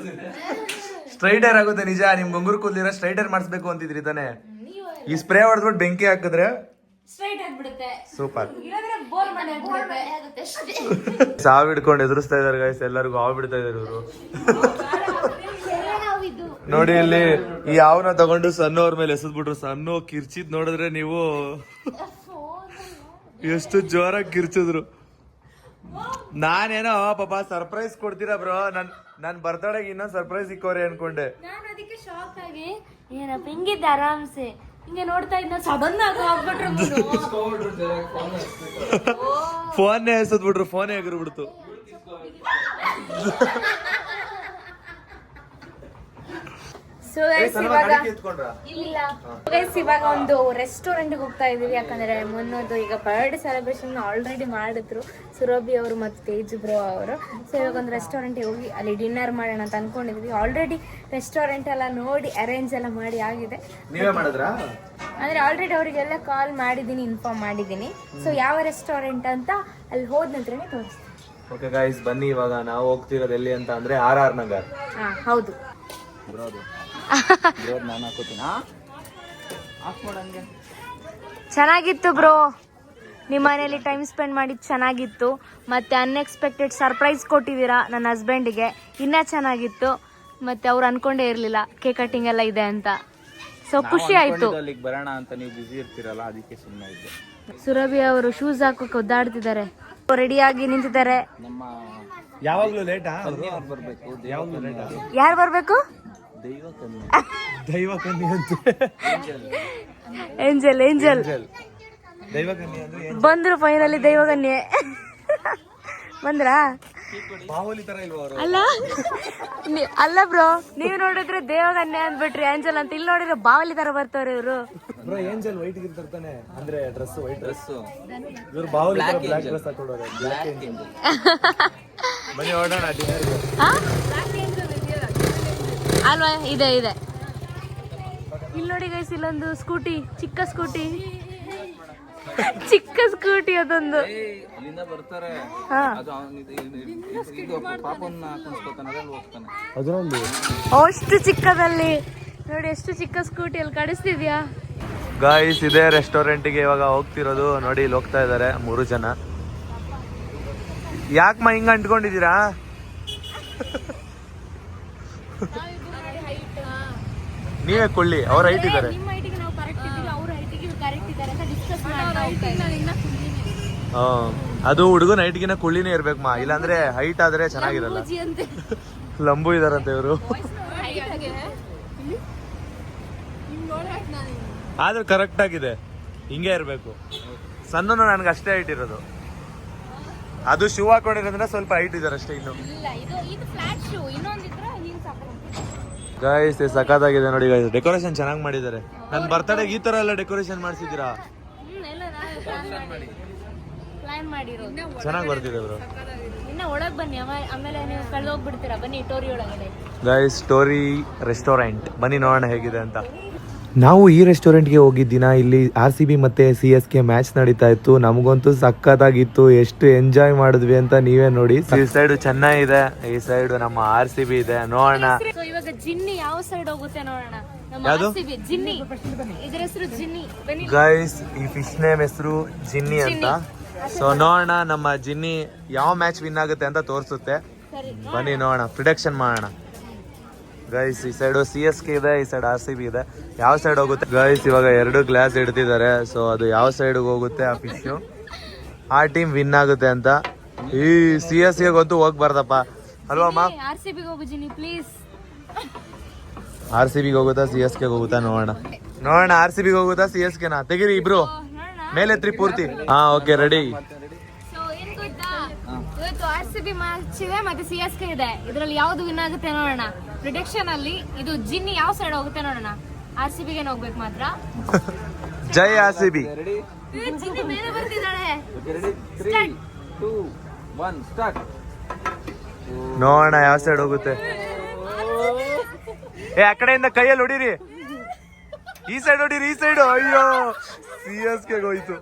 S2: ಸ್ಟ್ರೈಟ್ ಏರ್ ಆಗುತ್ತೆ ನಿಜ. ನಿಮ್ ಗುಂಗುರು ಕೂದಲಿರೋ ಸ್ಟ್ರೈಟ್ ಏರ್ ಮಾಡಿಸ್ಬೇಕು ಅಂತಿದ್ರಿ ತಾನೆ. ಈ ಸ್ಪ್ರೇ ಹೊಡೆದ್ಬಿಟ್ಟು ಬೆಂಕಿ ಹಾಕಿದ್ರೆ
S5: ಸ್ಟ್ರೈಟ್ ಆಗ್ಬಿಡುತ್ತೆ,
S2: ಸೂಪರ್.
S5: ಇಲ್ಲಾಂದ್ರೆ ಬೋಲ್ ಮಾಡಿ ಆಗ್ಬಿಡುತ್ತೆ.
S1: ಆಗುತ್ತೆ ಅಷ್ಟೇ.
S2: ಸಾವು ಹಿಡ್ಕೊಂಡು ಎದುರಿಸ್ತಾ ಇದಾರೆ ಗೈಸ್, ಎಲ್ಲರಿಗೂ ಹಾವು ಬಿಡ್ತಾ ಇದಾರೆ ಇವರು. ನೋಡಿ ಇಲ್ಲಿ ಈ ಯಾವನ ತಗೊಂಡು ಸಣ್ಣ ಅವ್ರ ಮೇಲೆ ಎಸೆದ್ಬಿಟ್ರು. ಸಣ್ಣ ಕಿರ್ಚಿದ್ ನೋಡಿದ್ರೆ ನೀವು ಎಷ್ಟು ಜೋರಾಗಿ ಕಿರ್ಚಿದ್ರು. ನಾನೇನೋ ಪಾಪ ಸರ್ಪ್ರೈಸ್ ಕೊಡ್ತೀರಾ ಬ್ರೋ, ನನ್ ಬರ್ತಡೆಗೆ ಇನ್ನೊಂದ್ ಸರ್ಪ್ರೈಸ್ ಇಕ್ಕೋರೆ ಅನ್ಕೊಂಡೆ.
S5: ನಾನು ಅದಕ್ಕೆ ಶಾಕ್ ಆಗಿ ಏನಪ್ಪ ಹಿಂಗಿದ್ದೆ ಆರಾಮ್ಸೆ ಹಿಂಗೆ ನೋಡ್ತಾ ಇದ್ದ, ಸಡನ್ ಆಗಿ ಹೋಗ್ಬಿಟ್ರು.
S2: ಫೋನ್ನೇ ಎಸೆದ್ಬಿಟ್ರು, ಫೋನೇ ಎಗರ್ಬಿಡ್ತು.
S1: ಸೊ ಇವಾಗ ಇಲ್ಲ ಗೈಸ್, ಇವಾಗ ಒಂದು ರೆಸ್ಟೋರೆಂಟ್ಗೆ ಹೋಗ್ತಾ ಇದೀವಿ. ಯಾಕಂದ್ರೆ ಮುನ್ನೋದು ಈಗ ಬರ್ಡೇ ಸೆಲೆಬ್ರೇಷನ್ ಆಲ್ರೆಡಿ ಮಾಡಿದ್ರು ಸುರಭಿ ಅವರು ಮತ್ತು ತೇಜ್ ಬ್ರೋ ಅವರು. ಸೊ ಇವಾಗ ಒಂದು ರೆಸ್ಟೋರೆಂಟ್ಗೆ ಹೋಗಿ ಅಲ್ಲಿ ಡಿನ್ನರ್ ಮಾಡೋಣ ಅಂತ ಅನ್ಕೊಂಡಿದ್ವಿ. ಆಲ್ರೆಡಿ ರೆಸ್ಟೋರೆಂಟ್ ಎಲ್ಲ ನೋಡಿ ಅರೇಂಜ್ ಎಲ್ಲ ಮಾಡಿ ಆಗಿದೆ.
S2: ನೀವೇ ಮಾಡಿದ್ರಾ?
S1: ಅಂದ್ರೆ ಆಲ್ರೆಡಿ ಅವರಿಗೆಲ್ಲ ಕಾಲ್ ಮಾಡಿದ್ದೀನಿ, ಇನ್ಫಾರ್ಮ್ ಮಾಡಿದ್ದೀನಿ. ಸೊ ಯಾವ ರೆಸ್ಟೋರೆಂಟ್ ಅಂತ ಅಲ್ಲಿ ಹೋದ ನಂತರನೇ ತೋರಿಸ್ತೀನಿ.
S2: ಓಕೆ ಗೈಸ್, ಬನ್ನಿ. ಇವಾಗ ನಾವು ಹೋಗ್ತಿರೋದು ಎಲ್ಲಿ ಅಂತ ಅಂದ್ರೆ RR ನಗರ್.
S1: ಹಾ ಹೌದು.
S5: ಚೆನ್ನಾಗಿತ್ತು ಬ್ರೋ, ನಿಮ್ಮ ಮನೇಲಿ ಟೈಮ್ ಸ್ಪೆಂಡ್ ಮಾಡಿದ್ದು ಚೆನ್ನಾಗಿತ್ತು. ಮತ್ತೆ ಅನ್ಎಕ್ಸ್ಪೆಕ್ಟೆಡ್ ಸರ್ಪ್ರೈಸ್ ಕೊಟ್ಟಿದ್ದೀರಾ ನನ್ನ ಹಸ್ಬೆಂಡಿಗೆ, ಇನ್ನೂ ಚೆನ್ನಾಗಿತ್ತು. ಮತ್ತೆ ಅವ್ರು ಅನ್ಕೊಂಡೇ ಇರಲಿಲ್ಲ ಕೇಕ್ ಕಟ್ಟಿಂಗ್ ಎಲ್ಲ ಇದೆ ಅಂತ. ಸೊ ಖುಷಿ ಆಯ್ತು.
S6: ಬರೋಣ ಅಂತ ನೀವು ಬಿಸಿ ಇರ್ತೀರಲ್ಲ, ಅದಕ್ಕೆ ಸುಮ್ಮನೆ ಇದ್ದೆ.
S5: ಸುರಭಿ ಅವರು ಶೂಸ್ ಹಾಕೋಕೆ ಒದ್ದಾಡ್ತಿದ್ದಾರೆ, ರೆಡಿಯಾಗಿ ನಿಂತಿದ್ದಾರೆ.
S2: ಯಾವಾಗ್ಲೂ ಲೇಟಾ?
S6: ಬರ್ಬೇಕು,
S2: ಯಾವಾಗ್ಲೂ ಲೇಟಾ?
S5: ಯಾರು ಬರ್ಬೇಕು?
S2: ದೈವ ಕನ್ಯೆ ಅಂತ.
S5: ಏಂಜಲ್ ಏಂಜಲ್
S2: ದೈವ ಕನ್ಯೆ ಅಂದ್ರೆ
S5: ಬಂದ್ರು ಫೈನಲಿ. ದೈವಗನ್ಯೆ ಬಂದ್ರಾ?
S2: ಮಾಮೂಲಿ ತರ ಇಲ್ವಾ ಅವರು?
S5: ಅಲ್ಲ ಅಲ್ಲ ಬ್ರೋ, ನೀವು ನೋಡಿದ್ರೆ ದೇವಗನ್ಯೆ ಅಂದ್ಬಿಟ್ರಿ ಏಂಜಲ್ ಅಂತ. ಇಲ್ಲಿ ನೋಡಿದ್ರೆ ಬಾವಲಿ ತರ ಬರ್ತಾವ್ರೆ ಇವರು.
S2: ಬ್ರೋ ಏಂಜಲ್ ವೈಟ್ ಇರ್ತಾನೆ, ಅಂದ್ರೆ ಡ್ರೆಸ್ ವೈಟ್ ಡ್ರೆಸ್. ಇವರು ಬಾವಲಿ ತರ ಬ್ಲಾಕ್ ಡ್ರೆಸ್ ಹಾಕೊಂಡವ್ರೆ. Black angel. ಬನ್ನಿ ಹೊರಡೋಣ ಡಿನ್ನರ್ಗೆ.
S5: ಅಲ್ವಾ? ಇದೆ ಇದೆ. ಇಲ್ಲಿ ನೋಡಿ ಗೈಸ್, ಇಲ್ಲೊಂದು ಸ್ಕೂಟಿ, ಚಿಕ್ಕ ಸ್ಕೂಟಿ, ಚಿಕ್ಕ ಸ್ಕೂಟಿ ಅದೊಂದು.
S6: ಅಲ್ಲಿಂದ ಬರ್ತಾರೆ,
S5: ಹಾ,
S6: ಅದು ಇದು ಪಾಪನ್ನ ಹಾಕಿಸ್ಕೊತಾನೆ, ಅದ್ರಲ್ಲಿ ಹೋಗ್ತಾನೆ.
S2: ಅದರಲ್ಲಿ
S5: ಅಷ್ಟು ಚಿಕ್ಕದಲ್ಲಿ ನೋಡಿ, ಎಷ್ಟು ಚಿಕ್ಕ ಸ್ಕೂಟಿ ಅಲ್ಲಿ ಕಾಣಿಸ್ತಿದ್ಯಾ
S2: ಗಾಯ್ಸ್? ಇದೇ ರೆಸ್ಟೋರೆಂಟ್ಗೆ ಇವಾಗ ಹೋಗ್ತಿರೋದು. ನೋಡಿ ಇಲ್ಲಿ ಹೋಗ್ತಾ ಇದಾರೆ 3 ಜನ. ಯಾಕಮ್ಮ ಹಿಂಗ ಅಂಟ್ಕೊಂಡಿದ್ದೀರಾ? ನೀವೇ ಕೊಳ್ಳಿ, ಅವ್ರ ಹೈಟ್ ಇದ್ದಾರೆ.
S5: ನಿಮ್ಮ ಹೈಟಿಗೆ ನಾವು ಕರೆಕ್ಟ್ ಇದ್ದೀವಿ, ಅವ್ರ ಹೈಟಿಗೆ ಕರೆಕ್ಟ್ ಇದ್ದಾರೆ ಅಂತ ಡಿಸ್ಕಸ್ ಮಾಡ್ತಾ.
S2: ಅದು ಹುಡುಗನ ಹೈಟ್ಗಿನ ಕುಳ್ಳಿನೇ ಇರ್ಬೇಕಮ್ಮ, ಇಲ್ಲಾಂದ್ರೆ ಹೈಟ್ ಆದ್ರೆ ಚೆನ್ನಾಗಿರಲ್ಲ. ಲಂಬು ಇದಾರಂತೆ ಇವರು. ಆದ್ರೆ ಕರೆಕ್ಟ್ ಆಗಿದೆ, ಹಿಂಗೆ ಇರ್ಬೇಕು. ಸಣ್ಣನು ನನ್ಗೆ ಅಷ್ಟೇ ಹೈಟ್ ಇರೋದು. ಅದು ಶೂ ಹಾಕೊಂಡಿರೋದ್ರೆ ಸ್ವಲ್ಪ ಹೈಟ್ ಇದಾರೆ ಅಷ್ಟೇ. ಇನ್ನು ಗೈಸ್ ಸಖತ್ತಾಗಿದೆ ನೋಡಿ ಗೈಸ್, ಡೆಕೋರೇಷನ್ ಚೆನ್ನಾಗಿ ಮಾಡಿದ್ದಾರೆ. ನನ್ನ ಬರ್ತಡೆಗೆ ಈ ತರ ಎಲ್ಲ ಡೆಕೋರೇಷನ್ ಮಾಡಿಸಿದ್ದೀರಾ?
S5: ಪ್ಲಾನ್ ಮಾಡಿರೋದು
S2: ಚೆನ್ನಾಗಿ ಬರ್ತಿದೆ ಬ್ರೋ.
S5: ಇನ್ನ ಒಳಗ್ ಬನ್ನಿ, ಆಮೇಲೆ ನೀವು ಕಳ್ದೋಗ್ಬಿಡ್ತೀರಾ. ಬನ್ನಿ ಟೋರಿ ಒಳಗಡೆ.
S2: ಗೈಸ್ ಸ್ಟೋರಿ ರೆಸ್ಟೋರೆಂಟ್, ಬನ್ನಿ ನೋಡೋಣ ಹೇಗಿದೆ ಅಂತ. ನಾವು ಈ ರೆಸ್ಟೋರೆಂಟ್ಗೆ ಹೋಗಿದ್ದಿನ ಇಲ್ಲಿ RCB ಮತ್ತೆ CSK ಮ್ಯಾಚ್ ನಡೀತಾ ಇತ್ತು. ನಮಗಂತೂ ಸಖತ್ತಾಗಿತ್ತು, ಎಷ್ಟು ಎಂಜಾಯ್ ಮಾಡಿದ್ವಿ ಅಂತ ನೀವೇ ನೋಡಿ. ಈ ಸೈಡ್ ಚೆನ್ನೈ ಇದೆ, ಈ ಸೈಡ್ ನಮ್ಮ RCB ಇದೆ. ನೋಡೋಣ
S5: ಸೊ ಇವಾಗ ಜಿನ್ನಿ ಯಾವ ಸೈಡ್ ಹೋಗುತ್ತೆ ನೋಡೋಣ. ನಮ್ಮ
S2: ಯಾವುದು?
S5: RCB ಜಿನ್ನಿ, ಇದರ ಹೆಸರು ಜಿನ್ನಿ. ಬನ್ನಿ
S2: ಗೈಸ್, ಈ ಫಿಶ್ ನೇಮ್ ಹೆಸರು ಜಿನ್ನಿ ಅಂತ. ಸೊ ನೋಡೋಣ ನಮ್ಮ ಜಿನ್ನಿ ಯಾವ ಮ್ಯಾಚ್ ವಿನ್ ಆಗುತ್ತೆ ಅಂತ ತೋರಿಸುತ್ತೆ. ಬನ್ನಿ ನೋಡೋಣ, ಪ್ರಿಡಿಕ್ಷನ್ ಮಾಡೋಣ. ಗೈಸ್ ಈ ಸೈಡು CSK ಇದೆ, ಈ ಸೈಡ್ RCB ಇದೆ. ಯಾವ ಸೈಡ್ ಹೋಗುತ್ತೆ ಗೈಸ್? ಇವಾಗ 2 ಗ್ಲಾಸ್ ಇಡ್ತಿದ್ದಾರೆ. ಸೊ ಅದು ಯಾವ ಸೈಡ್ ಹೋಗುತ್ತೆ ಆ ಫಿಶ್, ಆ ಟೀಮ್ ವಿನ್ ಆಗುತ್ತೆ ಅಂತ. ಈ CSK ಗೊತ್ತು ಹೋಗ್ಬಾರ್ದಪ್ಪ ಅಲ್ವಾ ಅಮ್ಮ?
S5: RCB ಗೆ ಹೋಗು ಜಿನ್ನಿ ಪ್ಲೀಸ್.
S2: RCB ಹೋಗುತ್ತಾ CSK ಹೋಗುತ್ತಾ ನೋಡೋಣ. RCB ಹೋಗುತ್ತಾ CSK ನಾ? ತೆಗಿರಿ ಇಬ್ರು, ಮೇಲೆತ್ರಿ ಪೂರ್ತಿ. ಹಾ ಓಕೆ ರೆಡಿ.
S5: ಸೊ ಏನ್ ಗೊತ್ತಾ, ಇವತ್ತು RCB ಮ್ಯಾಚ್ ಇದೆ ಮತ್ತೆ CSK ಇದೆ. ಇದರಲ್ಲಿ ಯಾವ್ದು ವಿನ್ ಆಗುತ್ತೆ ನೋಡೋಣ. ಪ್ರಿಡಿಕ್ಷನ್ ಅಲ್ಲಿ ಇದು ಜಿನ್ನಿ ಯಾವ ಸೈಡ್ ಹೋಗುತ್ತೆ ನೋಡೋಣ. RCB ಗೆ ಹೋಗ್ಬೇಕು ಮಾತ್ರ.
S2: ಜೈ RCB.
S5: ಜಿನ್ನಿ ಮೇಲೆ ಬರ್ತಿದ್ದಾಳೆ.
S6: Ready 3 2 1 start.
S2: ನೋಡೋಣ ಯಾವ ಸೈಡ್ ಹೋಗುತ್ತೆ. ಆ ಕಡೆಯಿಂದ ಕೈಯಲ್ಲಿ ಹೊಡೀರಿ, ಈ ಸೈಡ್ ಹೊಡೀರಿ, ಈ ಸೈಡ್. ಅಯ್ಯೋ CSK ಹೋಯ್ತು.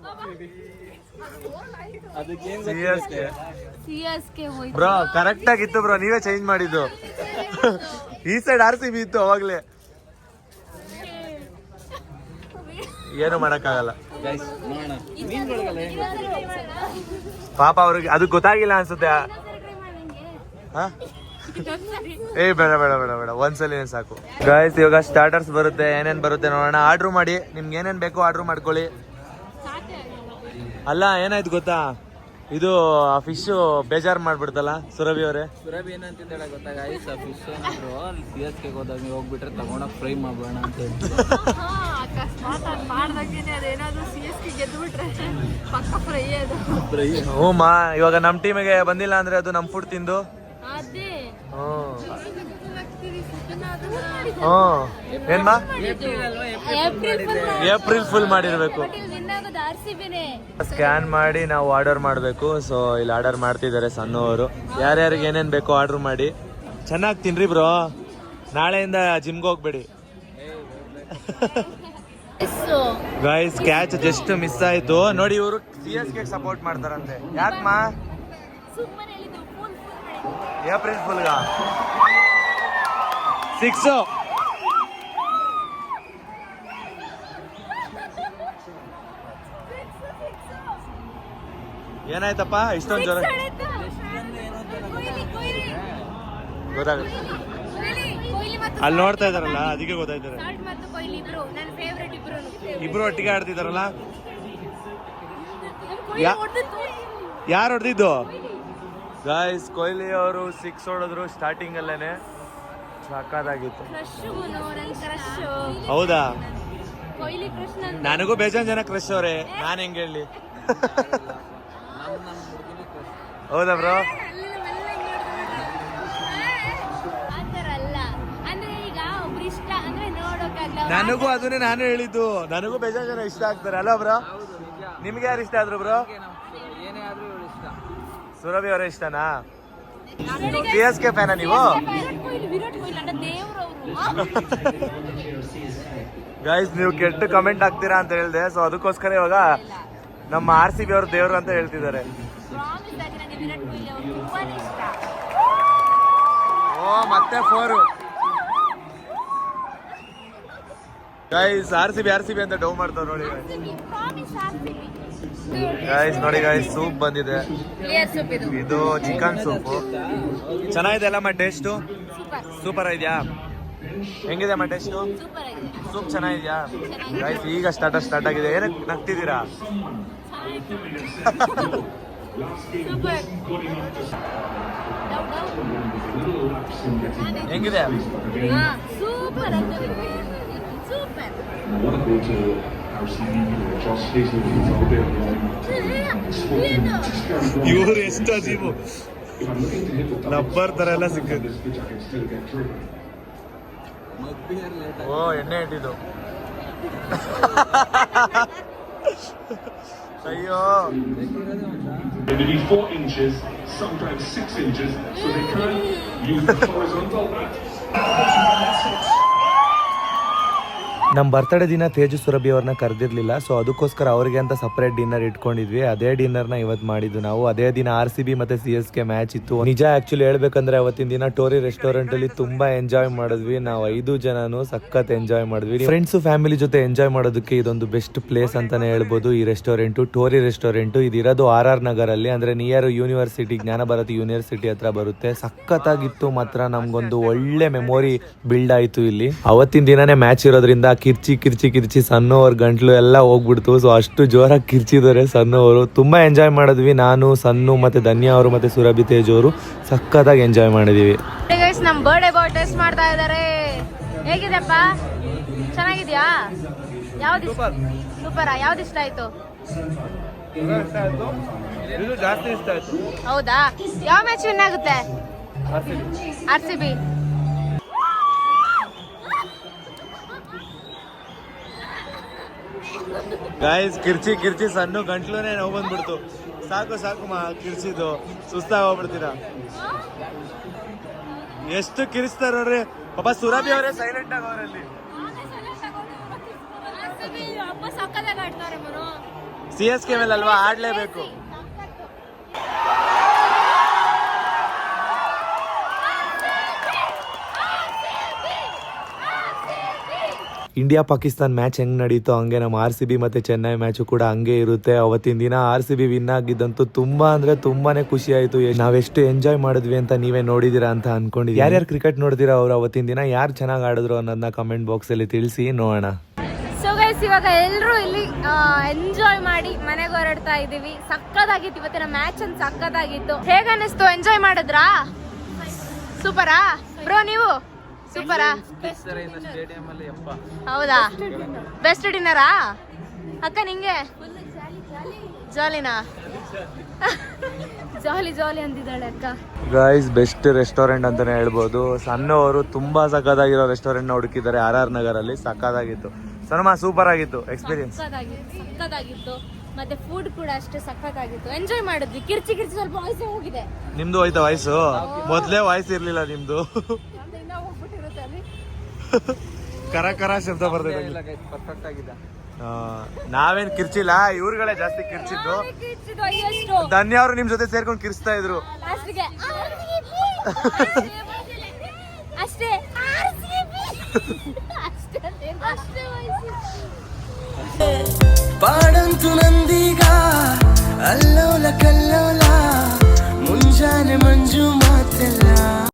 S5: CSK ಹೋಯ್ತು
S2: ಬ್ರೋ, ಕರೆಕ್ಟ್ ಆಗಿತ್ತು ಬ್ರೋ, ನೀವೇ ಚೇಂಜ್ ಮಾಡಿದ್ದು. ಈ ಸೈಡ್ RCB ಇತ್ತು ಅವಾಗ್ಲೇ. ಏನು ಮಾಡಕ್ಕಾಗಲ್ಲ.
S6: ಗೈಸ್ ನೋಡೋಣ ಮೀನುಗಳಿಗೆಲ್ಲ
S2: ಪಾಪ ಅವ್ರಿಗೆ ಅದು ಗೊತ್ತಾಗಿಲ್ಲ ಅನ್ಸುತ್ತೆ. ಹಾ ಏ ಬೇಡ ಬೇಡ ಬೇಡ ಬೇಡ ಒಂದ್ಸಲಿನೇ ಸಾಕು. ಗೈಸ್ ಇವಾಗ ಸ್ಟಾರ್ಟರ್ಸ್ ಬರುತ್ತೆ, ಏನೇನ್ ಬರುತ್ತೆ ನೋಡೋಣ. ಆರ್ಡ್ರ್ ಮಾಡಿ, ನಿಮ್ಗೆ ಏನೇನ್ ಬೇಕು ಆರ್ಡ್ರ್ ಮಾಡ್ಕೊಳ್ಳಿ. ಅಲ್ಲ ಏನಾಯ್ತು ಗೊತ್ತಾ, ಇದು ಫಿಶ್ ಬೇಜಾರು ಮಾಡ್ಬಿಡ್ತಲ್ಲ ಸುರಭಿ ಅವರೇ.
S6: ಸುರಭಿ ಏನಂತ ಹೇಳ ಗೊತ್ತಾ ಗೈಸ್, ಫಿಶ್ ಏನಾದ್ರು CSK ಹೋದಾಗ ನೀವು ಹೋಗ್ಬಿಟ್ರೆ ತಗೊಂಡೋಗಿ ಫ್ರೈ ಮಾಡೋಣ ಅಂತ ಹೇಳ್ತೀವಿ.
S2: ಹ್ಞೂ ಮಾ, ಇವಾಗ ನಮ್ಮ ಟೀಮಿಗೆ ಬಂದಿಲ್ಲ ಅಂದ್ರೆ ಅದು ನಮ್ಮ ಫುಡ್ ತಿಂದು ಏನ್ಮಾ ಏಪ್ರಿಲ್ ಫುಲ್ ಮಾಡಿರ್ಬೇಕು. ಸ್ಕ್ಯಾನ್ ಮಾಡಿ ನಾವು ಆರ್ಡರ್ ಮಾಡಬೇಕು. ಸೊ ಇಲ್ಲಿ ಆರ್ಡರ್ ಮಾಡ್ತಿದ್ದಾರೆ ಸಣ್ಣವರು. ಯಾರ್ಯಾರಿಗೆ ಏನೇನ್ ಬೇಕೋ ಆರ್ಡರ್ ಮಾಡಿ. ಚೆನ್ನಾಗಿ ತಿನ್ರಿ ಬ್ರೋ, ನಾಳೆಯಿಂದ ಜಿಮ್ಗೆ ಹೋಗ್ಬೇಡಿ. ಗೈಸ್ ಕ್ಯಾಚ್ ಜಸ್ಟ್ ಮಿಸ್ ಆಯ್ತು ನೋಡಿ. ಇವರು CSK ಸಪೋರ್ಟ್ ಮಾಡ್ತಾರಂತೆ. ಯಾಕಮ್ಮ? ಏಪ್ರಿಲ್ ಫುಲ್ಗ 6 ಏನಾಯ್ತಪ್ಪ ಇಷ್ಟೊಂದು ಜ್ವರ? ಗೊತ್ತಾಗುತ್ತೆ, ಅಲ್ಲಿ ನೋಡ್ತಾ ಇದಾರಲ್ಲ ಅದಕ್ಕೆ ಗೊತ್ತಾಯ್ತಾರೆ. ಇಬ್ರು ಒಟ್ಟಿಗೆ ಆಡ್ತಿದಾರಲ್ಲ. ಯಾರು ಹೊಡೆದಿದ್ದು? ಗಾಯ್ಸ್ ಕೊಹ್ಲಿ ಅವರು 6 ಹೊಡೆದ್ರು ಸ್ಟಾರ್ಟಿಂಗ್ ಅಲ್ಲೇನೆ. ಸಾಕಾಗಿತ್ತು. ಹೌದಾ? ನನಗೂ ಬೇಜಾನ್ ಜನ ಕ್ರಶ್ ಅವ್ರೆ, ನಾನ್ ಹೆಂಗ್ ಹೇಳಿ? ಹೌದಾ ಬ್ರೋ? ನನಗೂ ಅದನ್ನೇ ನಾನು ಹೇಳಿದ್ದು. ನನಗೂ ಬೇಜಾನ್ ಜನ ಇಷ್ಟ ಆಗ್ತಾರೆ ಅಲ್ಲ ಬ್ರೋ? ನಿಮ್ಗೆ ಯಾರು ಇಷ್ಟ ಆದ್ರು ಬ್ರೋ?
S6: ಏನೇ ಆದ್ರೂ ಇವಳು ಇಷ್ಟ.
S2: ಸುರಭಿ ಅವರೇ ಇಷ್ಟನಾ? CSK ಫ್ಯಾನ ನೀವು? ಗೈಸ್ ನೀವು ಕೆಟ್ಟ ಕಮೆಂಟ್ ಹಾಕ್ತೀರಾ ಅಂತ ಹೇಳಿದೆ. ಸೊ ಅದಕ್ಕೋಸ್ಕರ ಇವಾಗ ನಮ್ಮ RCB ಅವರು ದೇವ್ರು ಅಂತ ಹೇಳ್ತಿದ್ದಾರೆ. ಓ ಮತ್ತೆ 4 ಗೈಸ್. RCB ಅಂತ ಡೌ ಮಾಡ್ತಾವ್ ನೋಡಿ ಗೈಸ್. ನೋಡಿ ಗೈಸ್, ಸೂಪ್ ಬಂದಿದೆ. ಇದು ಚಿಕನ್ ಸೂಪು. ಚೆನ್ನಾಗಿದೆ ಅಲ್ಲಮ್ಮ ಟೇಸ್ಟು? ಸೂಪರ್ ಇದೆಯಾ? ಹೆಂಗಿದೆ ಅಮ್ಮ ಟೇಸ್ಟು? ಸೂಪ್ ಚೆನ್ನಾಗಿದ್ಯಾ ಗೈಸ್? ಈಗ ಸ್ಟಾರ್ಟ್ ಆಗಿದೆ. ಏನಕ್ಕೆ ನಗ್ತಿದ್ದೀರಾ? ಹೆಂಗಿದೆ? ಇವರು ಎಷ್ಟು ಅಜೀಬು, ರಬ್ಬರ್ ತರ ಎಲ್ಲ ಸಿಕ್ಕಿದೆ. ಓ ಎಣ್ಣೆ ಇಟ್ಟಿದ್ದು. ಅಯ್ಯೋ
S7: Maybe 4 inches, sometimes 6 inches, so they can use the horizontal mat.
S2: ನಮ್ಮ ಬರ್ತಡೇ ದಿನ ತೇಜು ಸುರಭಿ ಅವ್ರನ್ನ ಕರೆದಿರ್ಲಿಲ್ಲ. ಸೊ ಅದಕ್ಕೋಸ್ಕರ ಅವ್ರಿಗೆ ಅಂತ ಸಪರೇಟ್ ಡಿನ್ನರ್ ಇಟ್ಕೊಂಡಿದ್ವಿ. ಅದೇ ಡಿನ್ನರ್ನ ಇವತ್ತು ಮಾಡಿದ್ದು ನಾವು. ಅದೇ ದಿನ RCB ಮತ್ತೆ CSK ಮ್ಯಾಚ್ ಇತ್ತು. ನಿಜ ಆಕ್ಚುಲಿ ಹೇಳ್ಬೇಕಂದ್ರೆ ಅವತ್ತಿನ ದಿನ ಟೋರಿ ರೆಸ್ಟೋರೆಂಟ್ ಅಲ್ಲಿ ತುಂಬಾ ಎಂಜಾಯ್ ಮಾಡಿದ್ವಿ. ನಾವು 5 ಜನನು ಸಖತ್ ಎಂಜಾಯ್ ಮಾಡಿದ್ವಿ. ಫ್ರೆಂಡ್ಸ್ ಫ್ಯಾಮಿಲಿ ಜೊತೆ ಎಂಜಾಯ್ ಮಾಡೋದಕ್ಕೆ ಇದೊಂದು ಬೆಸ್ಟ್ ಪ್ಲೇಸ್ ಅಂತಾನೆ ಹೇಳ್ಬೋದು ಈ ರೆಸ್ಟೋರೆಂಟ್, ಟೋರಿ ರೆಸ್ಟೋರೆಂಟ್. ಇದಿರೋದು RR ನಗರಲ್ಲಿ, ಅಂದ್ರೆ ನಿಯರ್ ಯೂನಿವರ್ಸಿಟಿ, ಜ್ಞಾನಭಾರತಿ ಯೂನಿವರ್ಸಿಟಿ ಹತ್ರ ಬರುತ್ತೆ. ಸಖತ್ತಾಗಿತ್ತು ಮಾತ್ರ. ನಮ್ಗೊಂದು ಒಳ್ಳೆ ಮೆಮೊರಿ ಬಿಲ್ಡ್ ಆಯ್ತು ಇಲ್ಲಿ. ಅವತ್ತಿನ ದಿನನೇ ಮ್ಯಾಚ್ ಇರೋದ್ರಿಂದ ಕಿರ್ಚಿ ಸಣ್ಣವ್ರ ಗಂಟ್ಲು ಎಲ್ಲ ಹೋಗ್ಬಿಡ್ತು. ಸೊ ಅಷ್ಟು ಜೋರಾಗಿ ಕಿರ್ಚಿದ್ದಾರೆ ಸಣ್ಣವರು. ತುಂಬಾ ಎಂಜಾಯ್ ಮಾಡಿದ್ವಿ. ನಾನು, ಸನ್ನು ಮತ್ತೆ ಧನ್ಯ ಅವರು ಮತ್ತೆ ಸುರಭಿ ತೇಜ್ ಅವರು ಸಖತ್ತಾಗಿ ಎಂಜಾಯ್ ಮಾಡಿದೀವಿ.
S5: ನಮ್ ಬರ್ಡೇ ಬಾಯ್ ಟೆಸ್ಟ್ ಮಾಡ್ತಾ ಇದಾರೆ. ಹೇಗಿದೆಪ್ಪ? ಚೆನ್ನಾಗಿದ್ಯಾ? ಯಾವ್ದು ಸೂಪರಾ? ಯಾವ್ದು ಇಷ್ಟ ಆಯ್ತು?
S2: ಜಾಸ್ತಿ ಇಷ್ಟ ಆಯ್ತು.
S5: ಹೌದಾ? ಯಾವ ಮ್ಯಾಚ್ ವಿನ್ ಆಗುತ್ತೆ? RCB.
S2: ಗಾಯ್ಸ್ ಕಿರ್ಚಿ ಸಣ್ಣ ಗಂಟ್ಲುನೇ ನೋವು ಬಂದ್ಬಿಡ್ತು. ಸಾಕು ಮಾ ಕಿರ್ಚಿದ್ದು, ಸುಸ್ತಾಗ ಹೋಗ್ಬಿಡ್ತೀರಾ. ಎಷ್ಟು ಕಿರಿಸ್ತಾರ ನೋಡ್ರಿ ಪಾಪ. ಸುರಭಿ ಅವರೇ ಸೈಲೆಂಟ್ ಆಗ ಅವರಲ್ಲಿ. CSK ಮೇಲೆ ಅಲ್ವಾ ಆಡ್ಲೇಬೇಕು. ಇಂಡಿಯಾ ಪಾಕಿಸ್ತಾನ್ ಮ್ಯಾಚ್ ಹೆಂಗ್ ನಡೀತೋ ಹಂಗೆ ನಮ್ಮ RCB ಮತ್ತೆ ಚೆನ್ನೈ ಮ್ಯಾಚು ಕೂಡ ಹಂಗೆ ಇರುತ್ತೆ. ಅವತ್ತಿನ ದಿನ RCB ವಿನ್ ಆಗಿದ್ದಂತೂ ತುಂಬಾ ಅಂದ್ರೆ ತುಂಬಾನೇ ಖುಷಿ ಆಯ್ತು. ನಾವೆಷ್ಟು ಎಂಜಾಯ್ ಮಾಡಿದ್ವಿ ಅಂತ ನೀವೇ ನೋಡಿದೀರಾ ಅಂತ ಅನ್ಕೊಂಡಿದ್ದೀವಿ. ಯಾರ್ಯಾರು ಕ್ರಿಕೆಟ್ ನೋಡಿದಿರಾ ಅವ್ರು ಅವತ್ತಿನ ದಿನ ಯಾರು ಚೆನ್ನಾಗಿ ಆಡಿದ್ರು ಅನ್ನೋದನ್ನ ಕಮೆಂಟ್ ಬಾಕ್ಸ್ ಅಲ್ಲಿ ತಿಳಿಸಿ ನೋಡೋಣ.
S5: ಸೊ ಗೈಸ್, ಇವಾಗ ಎಲ್ಲರೂ ಇಲ್ಲಿ ಎಂಜಾಯ್ ಮಾಡಿ ಮನೆಗೆ ಹೊರಡ್ತಾ ಇದೀವಿ. ಸಕ್ಕತ್ತಾಗಿತ್ತು ಇವತ್ತಿನ ಮ್ಯಾಚ್ ಅಂತ, ಸಕ್ಕತ್ತಾಗಿತ್ತು. ಹೇಗನ್ನಿಸ್ತು? ಎಂಜಾಯ್ ಮಾಡಿದ್ರಾ? ಸೂಪರಾ ಬ್ರೋ? ನೀವು ಸೂಪರಾ? ಹೌದಾ? ಬೆಸ್ಟ್ ಡಿನ್ನರಾ ಅಕ್ಕ ನಿಂಗೆ? ಜಾಲಿನಾ? ಜಾಲಿ ಅಂತಿದ್ದಾಳೆ ಅಕ್ಕ.
S2: ಗೈಸ್, ಬೆಸ್ಟ್ ರೆಸ್ಟೋರೆಂಟ್ ಅಂತಾನೆ ಹೇಳ್ಬೋದು. ಸಣ್ಣವರು ತುಂಬಾ ಸಕ್ಕತ್ತಾಗಿರೋ ರೆಸ್ಟೋರೆಂಟ್ ನ ಹುಡುಕಿದ್ದಾರೆ RR ನಗರಲ್ಲಿ. ಸಕ್ಕತ್ತಾಗಿತ್ತು. ಸನಮ ಸೂಪರ್ ಆಗಿತ್ತು ಎಕ್ಸ್ಪೀರಿಯನ್ಸ್.
S5: ಸಕ್ಕತ್ತಾಗಿತ್ತು. ಮತ್ತೆ ಫುಡ್ ಕೂಡ ಅಷ್ಟೇ ಸಕ್ಕತ್ತಾಗಿತ್ತು. ಎಂಜಾಯ್ ಮಾಡಿದ್ವಿ. ಕಿರ್ಚಿ ಸ್ವಲ್ಪ ವಾಯ್ಸ್ ಹೋಗಿದೆ.
S2: ನಿಮ್ದು ಹೋಯ್ತಾ ವಾಯ್ಸು? ಮೊದ್ಲೇ ವಾಯ್ಸ್ ಇರ್ಲಿಲ್ಲ ನಿಮ್ದು. ಕರ ಶಬ್ದ ಬರ್ತದೆ.
S6: ಪರ್ಫೆಕ್ಟ್ ಆಗಿದೆ.
S2: ನಾವೇನ್ ಕಿರ್ಚಿಲ್ಲ, ಇವ್ರುಗಳೇ ಜಾಸ್ತಿ ಕಿರ್ಚಿದ್ದು. ಧನ್ಯ ಅವರು ನಿಮ್ ಜೊತೆ ಸೇರ್ಕೊಂಡು ಕಿರ್ಚ್ತಾ ಇದ್ರು.
S5: ಅಷ್ಟೇ ಅಷ್ಟೇ